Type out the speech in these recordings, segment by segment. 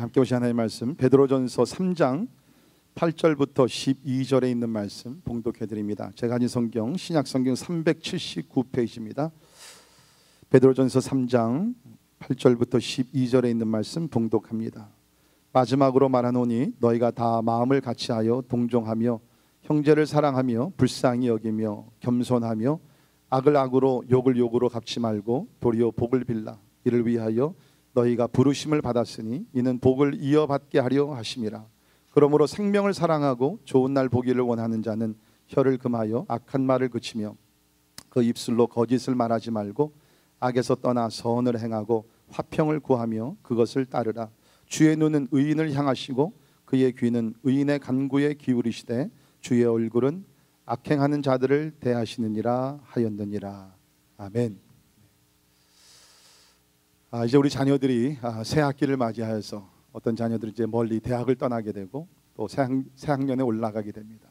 함께 보신 하나님의 말씀 베드로전서 3장 8절부터 12절에 있는 말씀 봉독해 드립니다. 제가 가진 성경 신약성경 379페이지입니다. 베드로전서 3장 8절부터 12절에 있는 말씀 봉독합니다. 마지막으로 말하노니 너희가 다 마음을 같이하여 동정하며 형제를 사랑하며 불쌍히 여기며 겸손하며 악을 악으로 욕을 욕으로 갚지 말고 도리어 복을 빌라. 이를 위하여 너희가 부르심을 받았으니 이는 복을 이어받게 하려 하심이라. 그러므로 생명을 사랑하고 좋은 날 보기를 원하는 자는 혀를 금하여 악한 말을 그치며 그 입술로 거짓을 말하지 말고 악에서 떠나 선을 행하고 화평을 구하며 그것을 따르라. 주의 눈은 의인을 향하시고 그의 귀는 의인의 간구에 기울이시되 주의 얼굴은 악행하는 자들을 대하시느니라 하였느니라. 아멘. 이제 우리 자녀들이 새 학기를 맞이하여서 어떤 자녀들이 이제 멀리 대학을 떠나게 되고 또 새 학년에 올라가게 됩니다.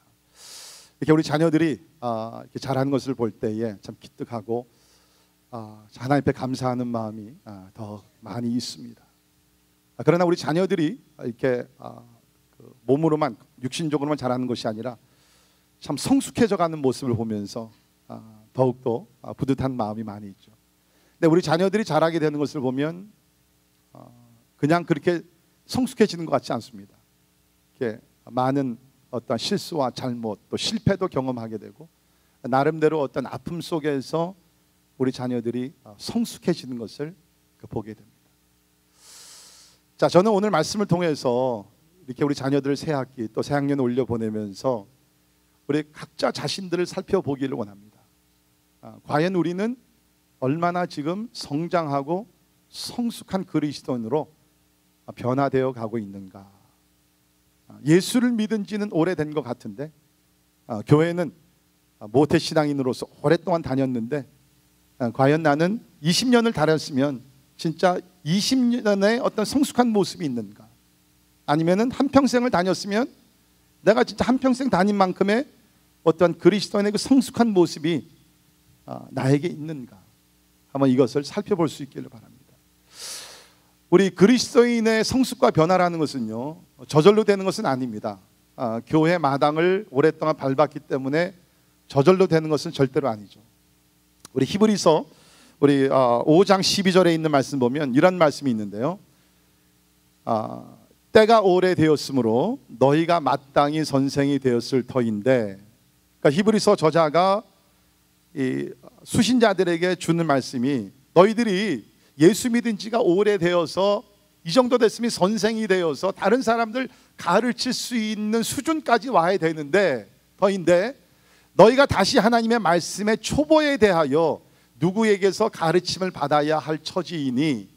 이렇게 우리 자녀들이 이렇게 잘하는 것을 볼 때에 참 기특하고 하나님 앞에 감사하는 마음이 더 많이 있습니다. 그러나 우리 자녀들이 이렇게 몸으로만 육신적으로만 잘하는 것이 아니라 참 성숙해져가는 모습을 보면서 더욱더 뿌듯한 마음이 많이 있죠. 근데 우리 자녀들이 자라게 되는 것을 보면 그냥 그렇게 성숙해지는 것 같지 않습니다. 이렇게 많은 어떤 실수와 잘못 또 실패도 경험하게 되고 나름대로 어떤 아픔 속에서 우리 자녀들이 성숙해지는 것을 보게 됩니다. 자, 저는 오늘 말씀을 통해서 이렇게 우리 자녀들을 새 학기 또 새 학년에 올려 보내면서 우리 각자 자신들을 살펴보기를 원합니다. 과연 우리는 얼마나 지금 성장하고 성숙한 그리스도인으로 변화되어 가고 있는가. 예수를 믿은 지는 오래된 것 같은데 교회는 모태신앙인으로서 오랫동안 다녔는데 과연 나는 20년을 다녔으면 진짜 20년의 어떤 성숙한 모습이 있는가. 아니면은 한평생을 다녔으면 내가 진짜 한평생 다닌 만큼의 어떤 그리스도인의 그 성숙한 모습이 나에게 있는가. 한번 이것을 살펴볼 수 있기를 바랍니다. 우리 그리스도인의 성숙과 변화라는 것은요 저절로 되는 것은 아닙니다. 교회 마당을 오랫동안 밟았기 때문에 저절로 되는 것은 절대로 아니죠. 우리 히브리서 우리 5장 12절에 있는 말씀 보면 이런 말씀이 있는데요. 때가 오래되었으므로 너희가 마땅히 선생이 되었을 터인데, 그러니까 히브리서 저자가 이 수신자들에게 주는 말씀이 너희들이 예수 믿은 지가 오래되어서 이 정도 됐으면 선생이 되어서 다른 사람들 가르칠 수 있는 수준까지 와야 되는데 터인데 너희가 다시 하나님의 말씀의 초보에 대하여 누구에게서 가르침을 받아야 할 처지이니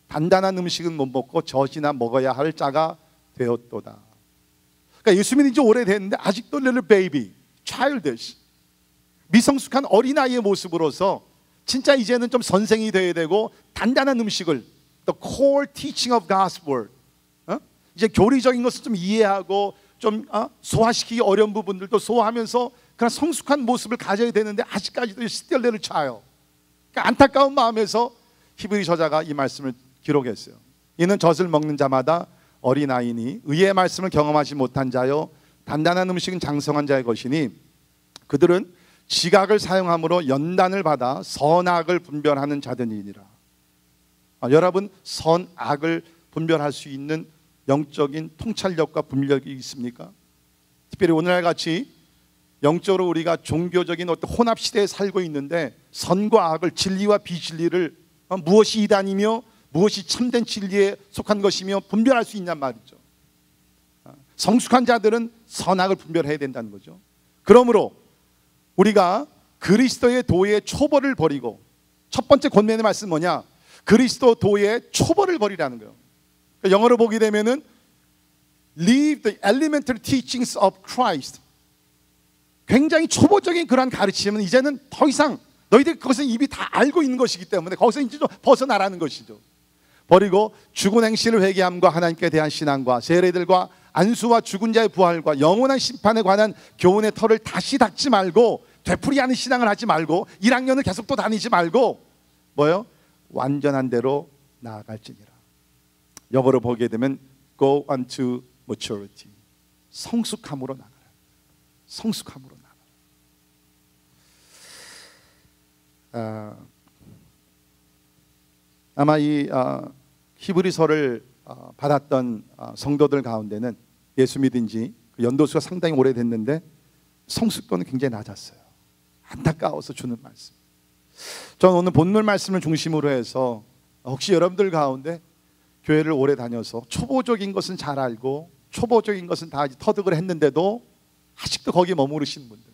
단단한 음식은 못 먹고 젖이나 먹어야 할 자가 되었도다. 그러니까 예수 믿은 지 오래됐는데 아직도 little baby, childish, 미성숙한 어린아이의 모습으로서 진짜 이제는 좀 선생이 되어야 되고 단단한 음식을 the core teaching of God's word, 이제 교리적인 것을 좀 이해하고 좀 소화시키기 어려운 부분들도 소화하면서 그런 성숙한 모습을 가져야 되는데 아직까지도 still little child. 그러니까 안타까운 마음에서 히브리 저자가 이 말씀을 기록했어요. 이는 젖을 먹는 자마다 어린아이니 의의 말씀을 경험하지 못한 자요 단단한 음식은 장성한 자의 것이니 그들은 지각을 사용함으로 연단을 받아 선악을 분별하는 자들이니라. 여러분 선악을 분별할 수 있는 영적인 통찰력과 분별력이 있습니까? 특별히 오늘날 같이 영적으로 우리가 종교적인 어떤 혼합 시대에 살고 있는데 선과 악을 진리와 비진리를 무엇이 이단이며 무엇이 참된 진리에 속한 것이며 분별할 수 있냔 말이죠. 성숙한 자들은 선악을 분별해야 된다는 거죠. 그러므로 우리가 그리스도의 도의 초벌을 버리고 첫 번째 권면의 말씀은 뭐냐? 그리스도 도의 초벌을 버리라는 거예요. 그러니까 영어로 보게 되면은 Leave the elementary teachings of Christ. 굉장히 초보적인 그러한 가르침은 이제는 더 이상 너희들 그것은 이미 다 알고 있는 것이기 때문에 거기서 이제 좀 벗어나라는 것이죠. 버리고 죽은 행실을 회개함과 하나님께 대한 신앙과 세례들과 안수와 죽은 자의 부활과 영원한 심판에 관한 교훈의 털을 다시 닦지 말고 되풀이하는 신앙을 하지 말고 1학년을 계속 또 다니지 말고 뭐요? 완전한 대로 나아갈지니라. 영어로 보게 되면 go unto maturity. 성숙함으로 나가라. 성숙함으로 나가라. 아마 이 히브리서를 받았던 성도들 가운데는 예수 믿은 지 연도수가 상당히 오래됐는데 성숙도는 굉장히 낮았어요. 안타까워서 주는 말씀. 저는 오늘 본문 말씀을 중심으로 해서 혹시 여러분들 가운데 교회를 오래 다녀서 초보적인 것은 잘 알고 초보적인 것은 다 터득을 했는데도 아직도 거기에 머무르신 분들,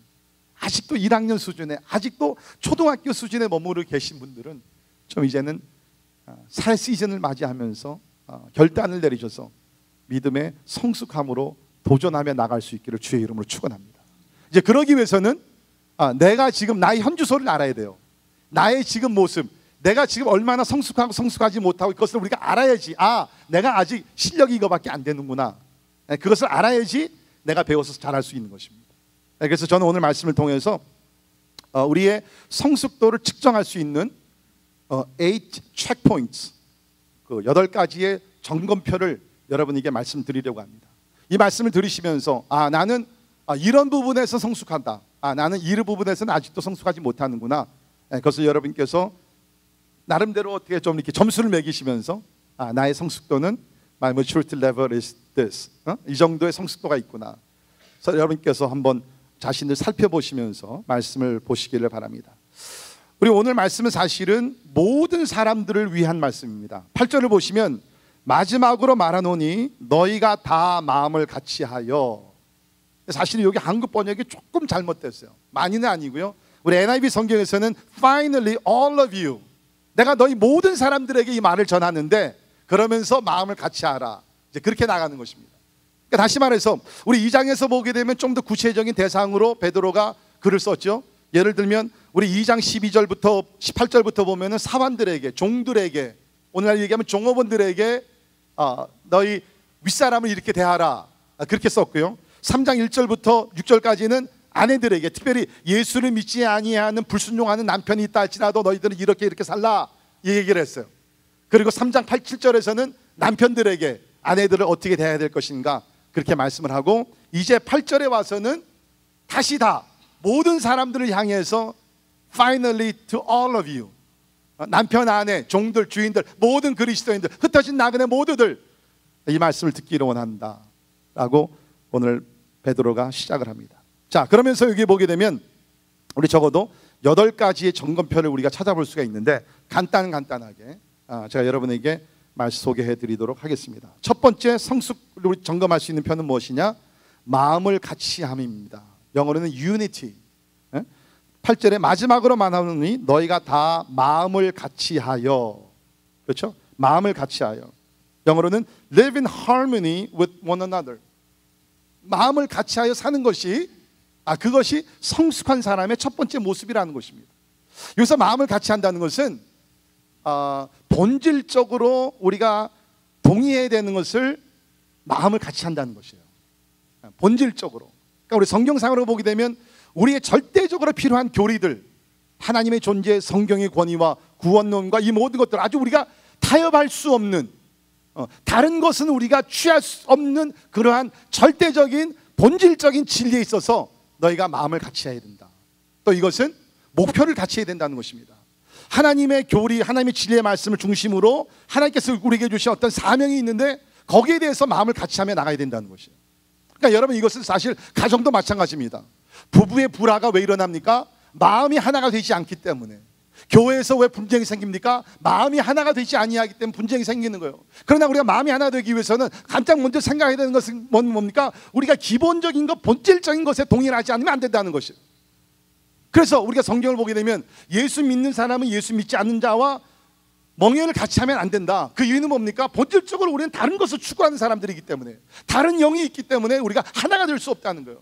아직도 1학년 수준에, 아직도 초등학교 수준에 머무르 계신 분들은 좀 이제는 살 시즌을 맞이하면서 결단을 내리셔서 믿음의 성숙함으로 도전하며 나갈 수 있기를 주의 이름으로 축원합니다. 이제 그러기 위해서는 내가 지금 나의 현주소를 알아야 돼요. 나의 지금 모습, 내가 지금 얼마나 성숙하고 성숙하지 못하고 그것을 우리가 알아야지, 내가 아직 실력이 이거밖에 안 되는구나. 그것을 알아야지 내가 배워서 잘할 수 있는 것입니다. 그래서 저는 오늘 말씀을 통해서 우리의 성숙도를 측정할 수 있는 8 checkpoints, 그 8가지의 점검표를 여러분에게 말씀드리려고 합니다. 이 말씀을 들으시면서 나는 이런 부분에서 성숙한다, 나는 이 부분에서는 아직도 성숙하지 못하는구나. 그것을 여러분께서 나름대로 어떻게 좀 이렇게 점수를 매기시면서 나의 성숙도는 my maturity level is this, 이 정도의 성숙도가 있구나. 그래서 여러분께서 한번 자신을 살펴보시면서 말씀을 보시기를 바랍니다. 우리 오늘 말씀은 사실은 모든 사람들을 위한 말씀입니다. 8절을 보시면 마지막으로 말하노니 너희가 다 마음을 같이하여. 사실 여기 한국 번역이 조금 잘못됐어요. 많이는 아니고요. 우리 NIV 성경에서는 finally all of you, 내가 너희 모든 사람들에게 이 말을 전하는데 그러면서 마음을 같이하라. 이제 그렇게 나가는 것입니다. 그러니까 다시 말해서 우리 2장에서 보게 되면 좀 더 구체적인 대상으로 베드로가 글을 썼죠. 예를 들면 우리 2장 12절부터 18절부터 보면은 사환들에게, 종들에게, 오늘날 얘기하면 종업원들에게 너희 윗사람을 이렇게 대하라, 그렇게 썼고요. 3장 1절부터 6절까지는 아내들에게, 특별히 예수를 믿지 아니하는 불순종하는 남편이 있다 할지라도 너희들은 이렇게 살라, 이 얘기를 했어요. 그리고 3장 8, 7절에서는 남편들에게 아내들을 어떻게 대해야 될 것인가 그렇게 말씀을 하고, 이제 8절에 와서는 다시 다 모든 사람들을 향해서 finally to all of you, 남편, 아내, 종들, 주인들, 모든 그리스도인들, 흩어진 나그네 모두들 이 말씀을 듣기를 원한다 라고 오늘 베드로가 시작을 합니다. 자, 그러면서 여기 보게 되면 우리 적어도 8가지의 점검표를 우리가 찾아볼 수가 있는데 간단하게 제가 여러분에게 말씀 소개해 드리도록 하겠습니다. 첫 번째 성숙을 우리 점검할 수 있는 표는 무엇이냐? 마음을 같이함입니다. 영어로는 unity. 8절에 마지막으로 말하노니 너희가 다 마음을 같이하여. 그렇죠? 마음을 같이하여. 영어로는 live in harmony with one another. 마음을 같이하여 사는 것이 그것이 성숙한 사람의 첫 번째 모습이라는 것입니다. 여기서 마음을 같이 한다는 것은 본질적으로 우리가 동의해야 되는 것을 마음을 같이 한다는 것이에요. 본질적으로. 그러니까 우리 성경상으로 보게 되면 우리의 절대적으로 필요한 교리들, 하나님의 존재, 성경의 권위와 구원론과 이 모든 것들, 아주 우리가 타협할 수 없는, 다른 것은 우리가 취할 수 없는 그러한 절대적인 본질적인 진리에 있어서 너희가 마음을 같이 해야 된다. 또 이것은 목표를 같이 해야 된다는 것입니다. 하나님의 교리, 하나님의 진리의 말씀을 중심으로 하나님께서 우리에게 주신 어떤 사명이 있는데 거기에 대해서 마음을 같이 하며 나가야 된다는 것이에요. 그러니까 여러분, 이것은 사실 가정도 마찬가지입니다. 부부의 불화가 왜 일어납니까? 마음이 하나가 되지 않기 때문에. 교회에서 왜 분쟁이 생깁니까? 마음이 하나가 되지 아니하기 때문에 분쟁이 생기는 거예요. 그러나 우리가 마음이 하나 되기 위해서는 가장 먼저 생각해야 되는 것은 뭡니까? 우리가 기본적인 것, 본질적인 것에 동의하지 않으면 안 된다는 것이에요. 그래서 우리가 성경을 보게 되면 예수 믿는 사람은 예수 믿지 않는 자와 멍에를 같이 하면 안 된다. 그 이유는 뭡니까? 본질적으로 우리는 다른 것을 추구하는 사람들이기 때문에, 다른 영이 있기 때문에 우리가 하나가 될 수 없다는 거예요.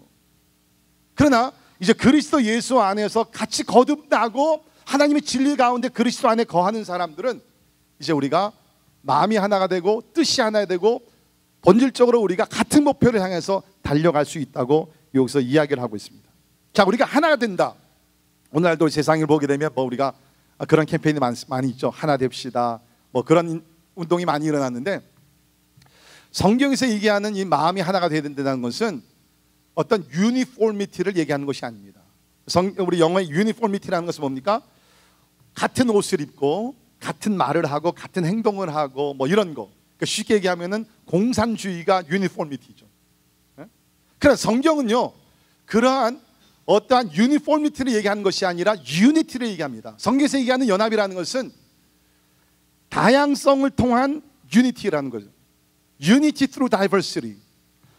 그러나 이제 그리스도 예수 안에서 같이 거듭나고 하나님의 진리 가운데 그리스도 안에 거하는 사람들은 이제 우리가 마음이 하나가 되고 뜻이 하나 되고 본질적으로 우리가 같은 목표를 향해서 달려갈 수 있다고 여기서 이야기를 하고 있습니다. 자, 우리가 하나가 된다. 오늘날도 세상을 보게 되면 우리가 그런 캠페인이 많이 있죠. 하나 됩시다. 그런 운동이 많이 일어났는데 성경에서 얘기하는 이 마음이 하나가 되어야 된다는 것은 어떤 유니폼미티를 얘기하는 것이 아닙니다. 우리 영어의 유니폼미티라는 것은 뭡니까? 같은 옷을 입고 같은 말을 하고 같은 행동을 하고 뭐 이런 거. 그러니까 쉽게 얘기하면은 공산주의가 유니폼미티죠. 그래서 성경은요, 그러한 어떠한 유니폼미티를 얘기하는 것이 아니라 유니티를 얘기합니다. 성경에서 얘기하는 연합이라는 것은 다양성을 통한 유니티라는 거죠. Unity through diversity.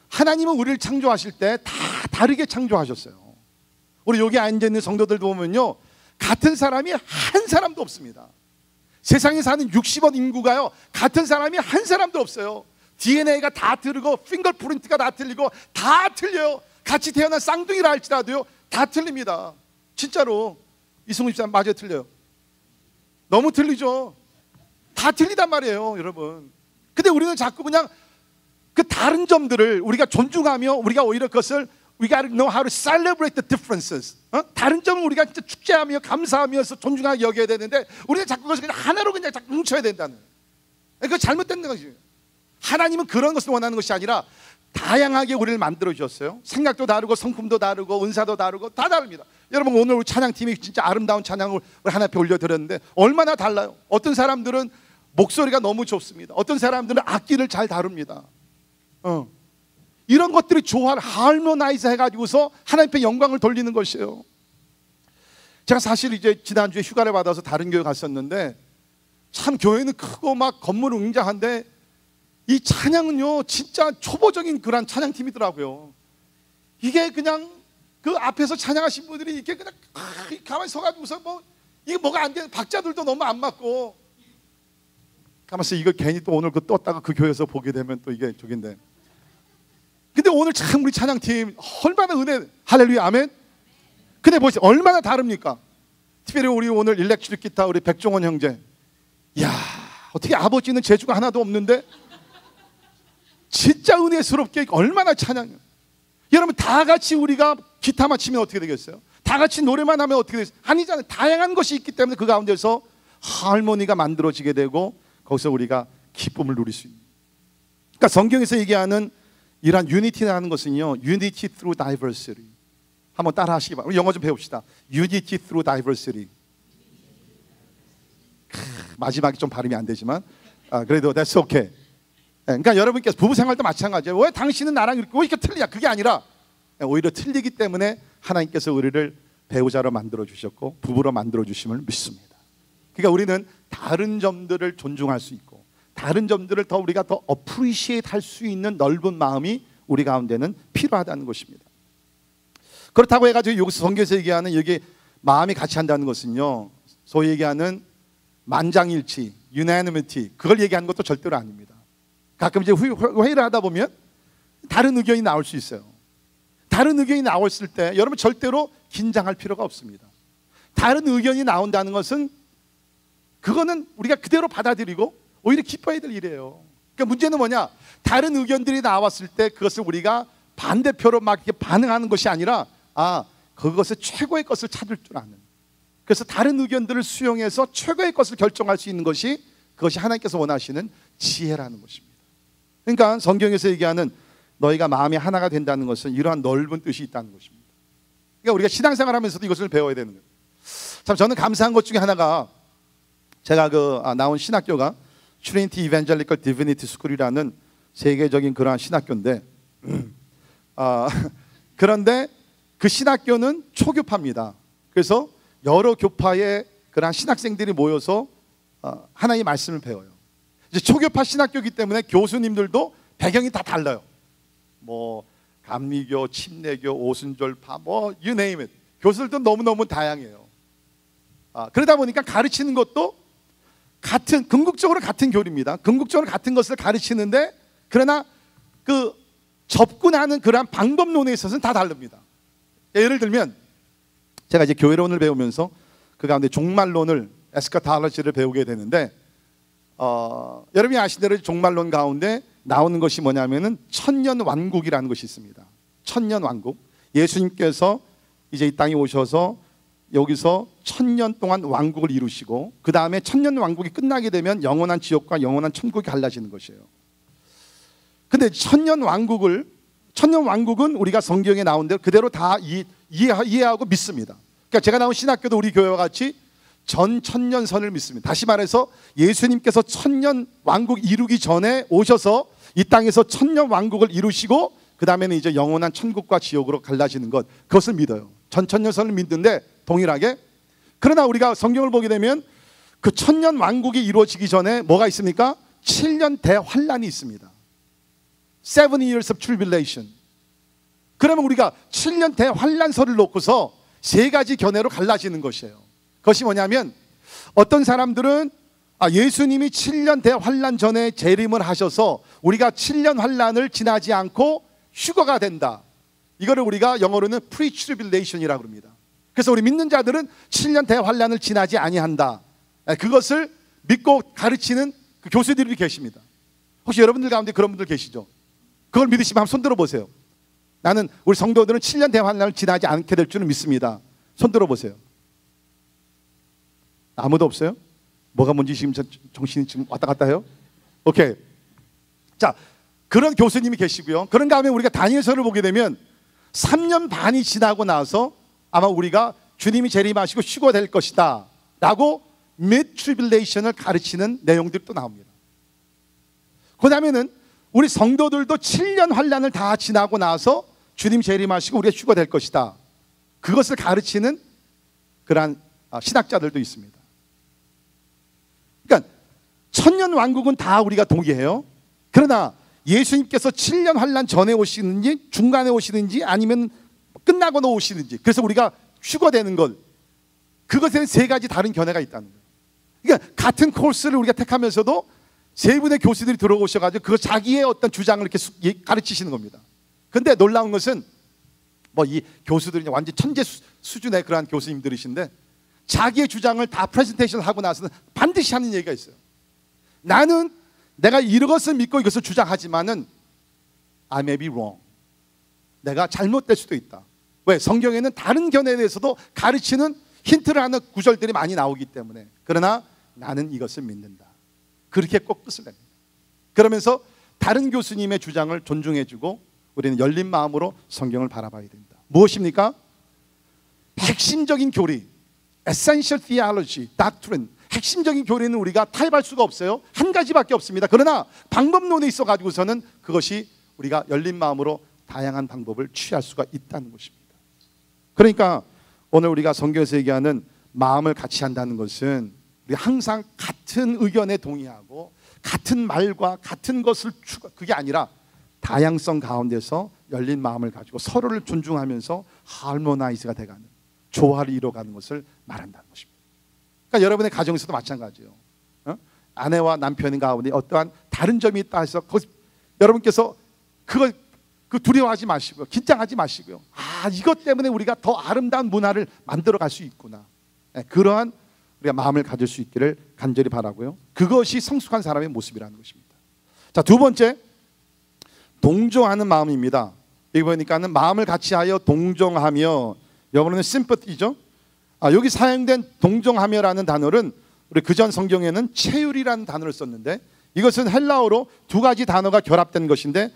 하나님은 우리를 창조하실 때 다 다르게 창조하셨어요. 우리 여기 앉아있는 성도들도 보면요, 같은 사람이 한 사람도 없습니다. 세상에 사는 60억 인구가요, 같은 사람이 한 사람도 없어요. DNA가 다 다르고 핑거프린트가 다 틀리고 다 틀려요. 같이 태어난 쌍둥이라 할지라도요, 다 틀립니다. 진짜로. 이승훈 집사님 맞아요, 틀려요? 너무 틀리죠. 다 틀리단 말이에요, 여러분. 근데 우리는 자꾸 그냥 그 다른 점들을 우리가 존중하며 우리가 오히려 그것을 We gotta know how to celebrate the differences. 다른 점은 우리가 진짜 축제하며 감사하면서 존중하게 여겨야 되는데 우리는 자꾸 그것을 그냥 하나로 그냥 자꾸 뭉쳐야 된다는. 그거 잘못된 거지. 하나님은 그런 것을 원하는 것이 아니라 다양하게 우리를 만들어 주셨어요. 생각도 다르고 성품도 다르고 은사도 다르고 다 다릅니다. 여러분, 오늘 우리 찬양팀이 진짜 아름다운 찬양을 하나님 앞에 올려드렸는데 얼마나 달라요. 어떤 사람들은 목소리가 너무 좋습니다. 어떤 사람들은 악기를 잘 다룹니다. 이런 것들이 조화를 하모나이즈 해가지고서 하나님 앞에 영광을 돌리는 것이에요. 제가 사실 이제 지난주에 휴가를 받아서 다른 교회 갔었는데 참 교회는 크고 막 건물은 웅장한데 이 찬양은요 진짜 초보적인 그런 찬양팀이더라고요. 이게 그냥 그 앞에서 찬양하신 분들이 이게 그냥 가만히 서가지고서 뭐 이게 뭐가 안 되는, 박자들도 너무 안 맞고 가만있어. 이거 괜히 또 오늘 그 떴다가 그 교회에서 보게 되면 또 이게 저긴데. 근데 오늘 참 우리 찬양팀 얼마나 은혜, 할렐루야, 아멘. 근데 보세요, 얼마나 다릅니까? 특별히 우리 오늘 일렉트릭 기타 우리 백종원 형제, 야 어떻게 아버지는 재주가 하나도 없는데 진짜 은혜스럽게 얼마나 찬양. 여러분, 다 같이 우리가 기타만 치면 어떻게 되겠어요? 다 같이 노래만 하면 어떻게 되겠어요? 아니잖아요. 다양한 것이 있기 때문에 그 가운데서 하모니가 만들어지게 되고 거기서 우리가 기쁨을 누릴 수 있는. 그러니까 성경에서 얘기하는 이러한 유니티라는 것은요, Unity through diversity. 한번 따라 하시기 바랍니다. 영어 좀 배웁시다. Unity through diversity. 마지막이 좀 발음이 안 되지만 그래도 that's okay. 그러니까 여러분께서 부부 생활도 마찬가지예요. 왜 당신은 나랑 이렇게 왜 이렇게 틀리냐? 그게 아니라 오히려 틀리기 때문에 하나님께서 우리를 배우자로 만들어 주셨고 부부로 만들어 주심을 믿습니다. 그러니까 우리는 다른 점들을 존중할 수 있고 다른 점들을 더 우리가 더 appreciate 할 수 있는 넓은 마음이 우리 가운데는 필요하다는 것입니다. 그렇다고 해가지고 여기서 성경에서 얘기하는 여기 마음이 같이 한다는 것은요, 소위 얘기하는 만장일치, unanimity, 그걸 얘기하는 것도 절대로 아닙니다. 가끔 이제 회의를 하다 보면 다른 의견이 나올 수 있어요. 다른 의견이 나왔을 때 여러분 절대로 긴장할 필요가 없습니다. 다른 의견이 나온다는 것은 그거는 우리가 그대로 받아들이고 오히려 기뻐해야 될 일이에요. 그러니까 문제는 뭐냐? 다른 의견들이 나왔을 때 그것을 우리가 반대표로 막 이렇게 반응하는 것이 아니라 그것을 최고의 것을 찾을 줄 아는. 그래서 다른 의견들을 수용해서 최고의 것을 결정할 수 있는 것이 그것이 하나님께서 원하시는 지혜라는 것입니다. 그러니까 성경에서 얘기하는 너희가 마음이 하나가 된다는 것은 이러한 넓은 뜻이 있다는 것입니다. 그러니까 우리가 신앙생활하면서도 이것을 배워야 되는 거예요. 참 저는 감사한 것 중에 하나가 제가 나온 신학교가 트리니티 이벤젤리컬 디비니티 스쿨이라는 세계적인 그러한 신학교인데 그런데 그 신학교는 초교파입니다. 그래서 여러 교파의 그러한 신학생들이 모여서 하나님의 말씀을 배워요. 이제 초교파 신학교이기 때문에 교수님들도 배경이 다 달라요. 뭐 감리교, 침례교, 오순절파, 뭐 you name it. 교수들도 너무너무 다양해요. 그러다 보니까 가르치는 것도 궁극적으로 같은 교리입니다. 궁극적으로 같은 것을 가르치는데 그러나 그 접근하는 그러한 방법론에 있어서는 다 다릅니다. 예를 들면 제가 이제 교회론을 배우면서 그 가운데 종말론을 에스카탈로지를 배우게 되는데 여러분이 아시는 대로 종말론 가운데 나오는 것이 뭐냐면은 천년 왕국이라는 것이 있습니다. 천년 왕국. 예수님께서 이제 이 땅에 오셔서 여기서 천년 동안 왕국을 이루시고 그 다음에 천년 왕국이 끝나게 되면 영원한 지옥과 영원한 천국이 갈라지는 것이에요. 근데 천년 왕국은 우리가 성경에 나온 대로 그대로 다 이해하고 믿습니다. 그러니까 제가 나온 신학교도 우리 교회와 같이 전 천년선을 믿습니다. 다시 말해서 예수님께서 천년 왕국 이루기 전에 오셔서 이 땅에서 천년 왕국을 이루시고 그 다음에는 이제 영원한 천국과 지옥으로 갈라지는 것, 그것을 믿어요. 전 천년선을 믿는데 동일하게. 그러나 우리가 성경을 보게 되면 그 천년 왕국이 이루어지기 전에 뭐가 있습니까? 7년 대환란이 있습니다. 7 years of tribulation. 그러면 우리가 7년 대환란설을 놓고서 세 가지 견해로 갈라지는 것이에요. 그것이 뭐냐면 어떤 사람들은 예수님이 7년 대환란 전에 재림을 하셔서 우리가 7년 환란을 지나지 않고 휴거가 된다. 이거를 우리가 영어로는 pre-tribulation이라고 합니다. 그래서 우리 믿는 자들은 7년 대환란을 지나지 아니한다. 그것을 믿고 가르치는 그 교수들이 계십니다. 혹시 여러분들 가운데 그런 분들 계시죠? 그걸 믿으시면 한번 손 들어보세요. 나는 우리 성도들은 7년 대환란을 지나지 않게 될 줄은 믿습니다. 손 들어보세요. 아무도 없어요? 뭐가 뭔지 지금 정신이 지금 왔다 갔다 해요? 오케이. 자, 그런 교수님이 계시고요. 그런 다음에 우리가 다니엘서를 보게 되면 3년 반이 지나고 나서 아마 우리가 주님이 재림하시고 휴거될 것이다 라고 mid-tribulation을 가르치는 내용들이 또 나옵니다. 그 다음에는 우리 성도들도 7년 환란을 다 지나고 나서 주님 재림하시고 우리가 휴거될 것이다. 그것을 가르치는 그러한 신학자들도 있습니다. 그러니까 천년 왕국은 다 우리가 동의해요. 그러나 예수님께서 7년 환란 전에 오시는지 중간에 오시는지 아니면 끝나고 오시는지, 그래서 우리가 휴거되는 것, 그것에는 세 가지 다른 견해가 있다는 거예요. 그러니까 같은 코스를 우리가 택하면서도 세 분의 교수들이 들어오셔가지고 그 자기의 어떤 주장을 이렇게 가르치시는 겁니다. 근데 놀라운 것은 이 교수들이 완전 천재 수준의 그러한 교수님들이신데 자기의 주장을 다 프레젠테이션 하고 나서는 반드시 하는 얘기가 있어요. 나는 내가 이것을 믿고 이것을 주장하지만은 I may be wrong. 내가 잘못될 수도 있다. 왜? 성경에는 다른 견해에 대해서도 가르치는 힌트를 하는 구절들이 많이 나오기 때문에. 그러나 나는 이것을 믿는다. 그렇게 꼭 끝을 냅니다. 그러면서 다른 교수님의 주장을 존중해주고 우리는 열린 마음으로 성경을 바라봐야 된다. 무엇입니까? 핵심적인 교리, essential theology, doctrine, 핵심적인 교리는 우리가 타협할 수가 없어요. 한 가지밖에 없습니다. 그러나 방법론에 있어 가지고서는 그것이 우리가 열린 마음으로 다양한 방법을 취할 수가 있다는 것입니다. 그러니까 오늘 우리가 성경에서 얘기하는 마음을 같이 한다는 것은 우리 항상 같은 의견에 동의하고 같은 말과 같은 것을 그게 아니라 다양성 가운데서 열린 마음을 가지고 서로를 존중하면서 하모나이즈가 돼가는, 조화를 이뤄가는 것을 말한다는 것입니다. 그러니까 여러분의 가정에서도 마찬가지예요. 아내와 남편 가운데 어떠한 다른 점이 있다 해서 여러분께서 그걸 두려워하지 마시고요, 긴장하지 마시고요. 이것 때문에 우리가 더 아름다운 문화를 만들어갈 수 있구나. 그러한 우리가 마음을 가질 수 있기를 간절히 바라고요. 그것이 성숙한 사람의 모습이라는 것입니다. 자, 두 번째, 동정하는 마음입니다. 여기 보니까는 마음을 같이하여 동정하며, 영어로는 sympathy죠. 여기 사용된 동정하며라는 단어는 우리 그전 성경에는 체휼이라는 단어를 썼는데 이것은 헬라어로 두 가지 단어가 결합된 것인데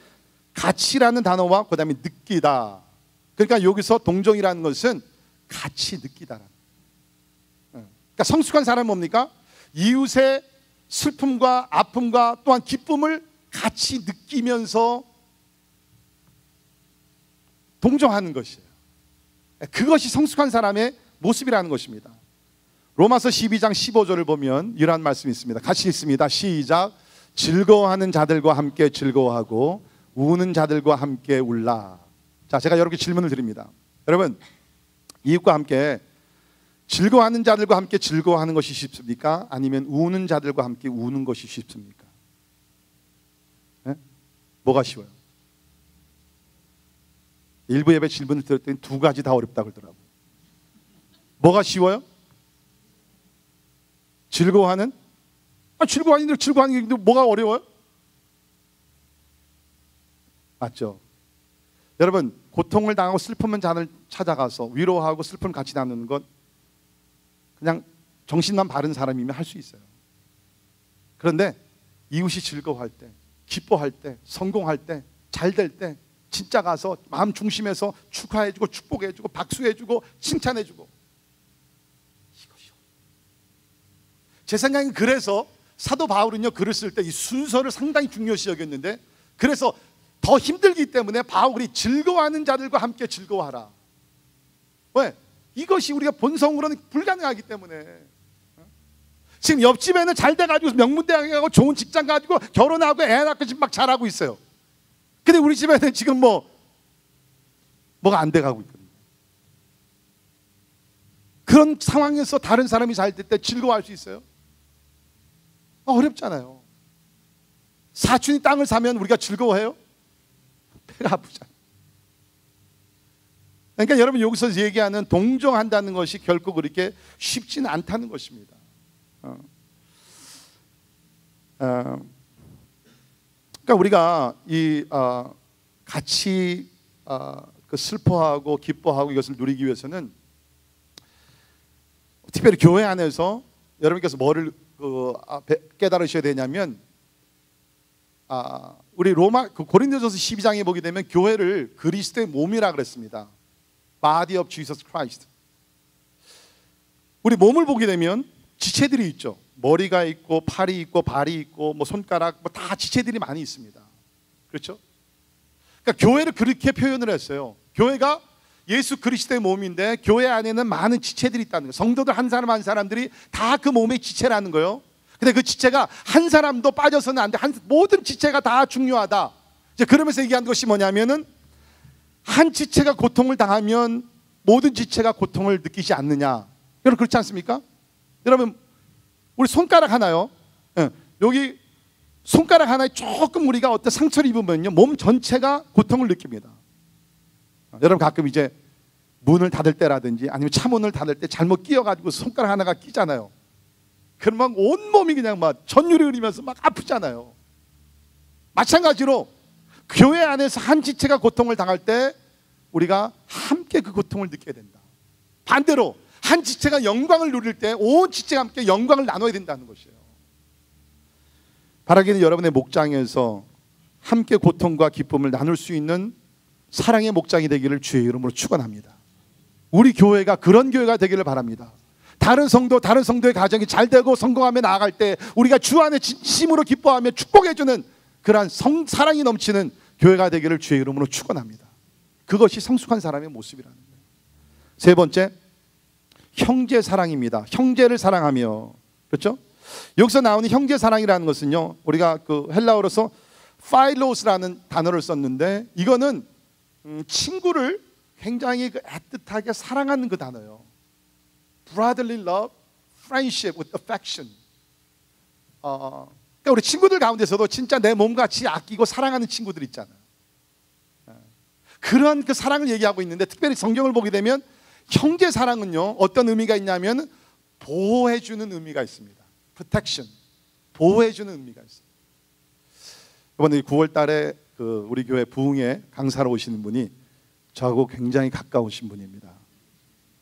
같이라는 단어와 그 다음에 느끼다. 그러니까 여기서 동정이라는 것은 같이 느끼다라는. 그러니까 성숙한 사람은 뭡니까? 이웃의 슬픔과 아픔과 또한 기쁨을 같이 느끼면서 동정하는 것이에요. 그것이 성숙한 사람의 모습이라는 것입니다. 로마서 12장 15절을 보면 이러한 말씀이 있습니다. 같이 읽습니다. 시작. 즐거워하는 자들과 함께 즐거워하고 우는 자들과 함께 울라. 자, 제가 여러분께 질문을 드립니다. 여러분, 이웃과 함께 즐거워하는 자들과 함께 즐거워하는 것이 쉽습니까? 아니면 우는 자들과 함께 우는 것이 쉽습니까? 네? 뭐가 쉬워요? 일부 예배 질문을 들었더니 두 가지 다 어렵다고 그러더라고요. 뭐가 쉬워요? 즐거워하는? 즐거워하는 게 뭐가 어려워요? 맞죠? 여러분, 고통을 당하고 슬픔을 찾아가서 위로하고 슬픔을 같이 나누는 것, 그냥 정신만 바른 사람이면 할 수 있어요. 그런데 이웃이 즐거워할 때, 기뻐할 때, 성공할 때, 잘 될 때 진짜 가서 마음 중심에서 축하해주고 축복해주고 박수해주고 칭찬해주고. 이것이요. 제 생각엔 그래서 사도 바울은요, 글을 쓸 때 이 순서를 상당히 중요시 여겼는데, 그래서 더 힘들기 때문에 바울이 즐거워하는 자들과 함께 즐거워하라. 왜? 이것이 우리가 본성으로는 불가능하기 때문에. 지금 옆집에는 잘 돼가지고 명문대학에 가고 좋은 직장 가지고 결혼하고 애 낳고 지금 막 잘하고 있어요. 근데 우리 집에는 지금 뭐가 안 돼가고 있거든요. 그런 상황에서 다른 사람이 잘 될 때 즐거워할 수 있어요? 어렵잖아요. 사촌이 땅을 사면 우리가 즐거워해요? 배가 아프잖아요. 그러니까 여러분, 여기서 얘기하는 동정한다는 것이 결코 그렇게 쉽지는 않다는 것입니다. 그러니까 우리가 같이 그 슬퍼하고 기뻐하고 이것을 누리기 위해서는 특별히 교회 안에서 여러분께서 뭐를 깨달으셔야 되냐면, 우리 고린도전서 12장에 보게 되면 교회를 그리스도의 몸이라 그랬습니다. Body of Jesus Christ. 우리 몸을 보게 되면 지체들이 있죠. 머리가 있고 팔이 있고 발이 있고 손가락 다 지체들이 많이 있습니다. 그렇죠? 그러니까 교회를 그렇게 표현을 했어요. 교회가 예수 그리스도의 몸인데 교회 안에는 많은 지체들이 있다는 거예요. 성도들 한 사람 한 사람들이 다 그 몸의 지체라는 거예요. 근데 그 지체가 한 사람도 빠져서는 안 돼. 모든 지체가 다 중요하다. 이제 그러면서 얘기한 것이 뭐냐면은, 한 지체가 고통을 당하면 모든 지체가 고통을 느끼지 않느냐. 여러분, 그렇지 않습니까? 여러분, 우리 손가락 하나요, 여기 손가락 하나에 조금 우리가 어떤 상처를 입으면요, 몸 전체가 고통을 느낍니다. 여러분, 가끔 이제 문을 닫을 때라든지 아니면 차문을 닫을 때 잘못 끼어가지고 손가락 하나가 끼잖아요. 그러면 온몸이 그냥 막 전율이 흐르면서 막 아프잖아요. 마찬가지로 교회 안에서 한 지체가 고통을 당할 때 우리가 함께 그 고통을 느껴야 된다. 반대로 한 지체가 영광을 누릴 때 온 지체가 함께 영광을 나눠야 된다는 것이에요. 바라기는 여러분의 목장에서 함께 고통과 기쁨을 나눌 수 있는 사랑의 목장이 되기를 주의 이름으로 축원합니다. 우리 교회가 그런 교회가 되기를 바랍니다. 다른 성도의 가정이 잘 되고 성공하며 나아갈 때 우리가 주 안에 진심으로 기뻐하며 축복해주는 그러한 사랑이 넘치는 교회가 되기를 주의 이름으로 축원합니다. 그것이 성숙한 사람의 모습이라는 거예요. 세 번째, 형제 사랑입니다. 형제를 사랑하며. 그렇죠? 여기서 나오는 형제 사랑이라는 것은요, 우리가 그 헬라어로서 파일로스라는 단어를 썼는데, 이거는 친구를 굉장히 애틋하게 사랑하는 그 단어예요. Brotherly love, friendship with affection. 그러니까 우리 친구들 가운데서도 진짜 내 몸같이 아끼고 사랑하는 친구들 있잖아요. 그런 그 사랑을 얘기하고 있는데, 특별히 성경을 보게 되면 형제 사랑은요, 어떤 의미가 있냐면 보호해주는 의미가 있습니다. Protection, 보호해주는 의미가 있어요. 이번에 9월 달에 우리 교회 부흥회 강사로 오시는 분이 저하고 굉장히 가까우신 분입니다.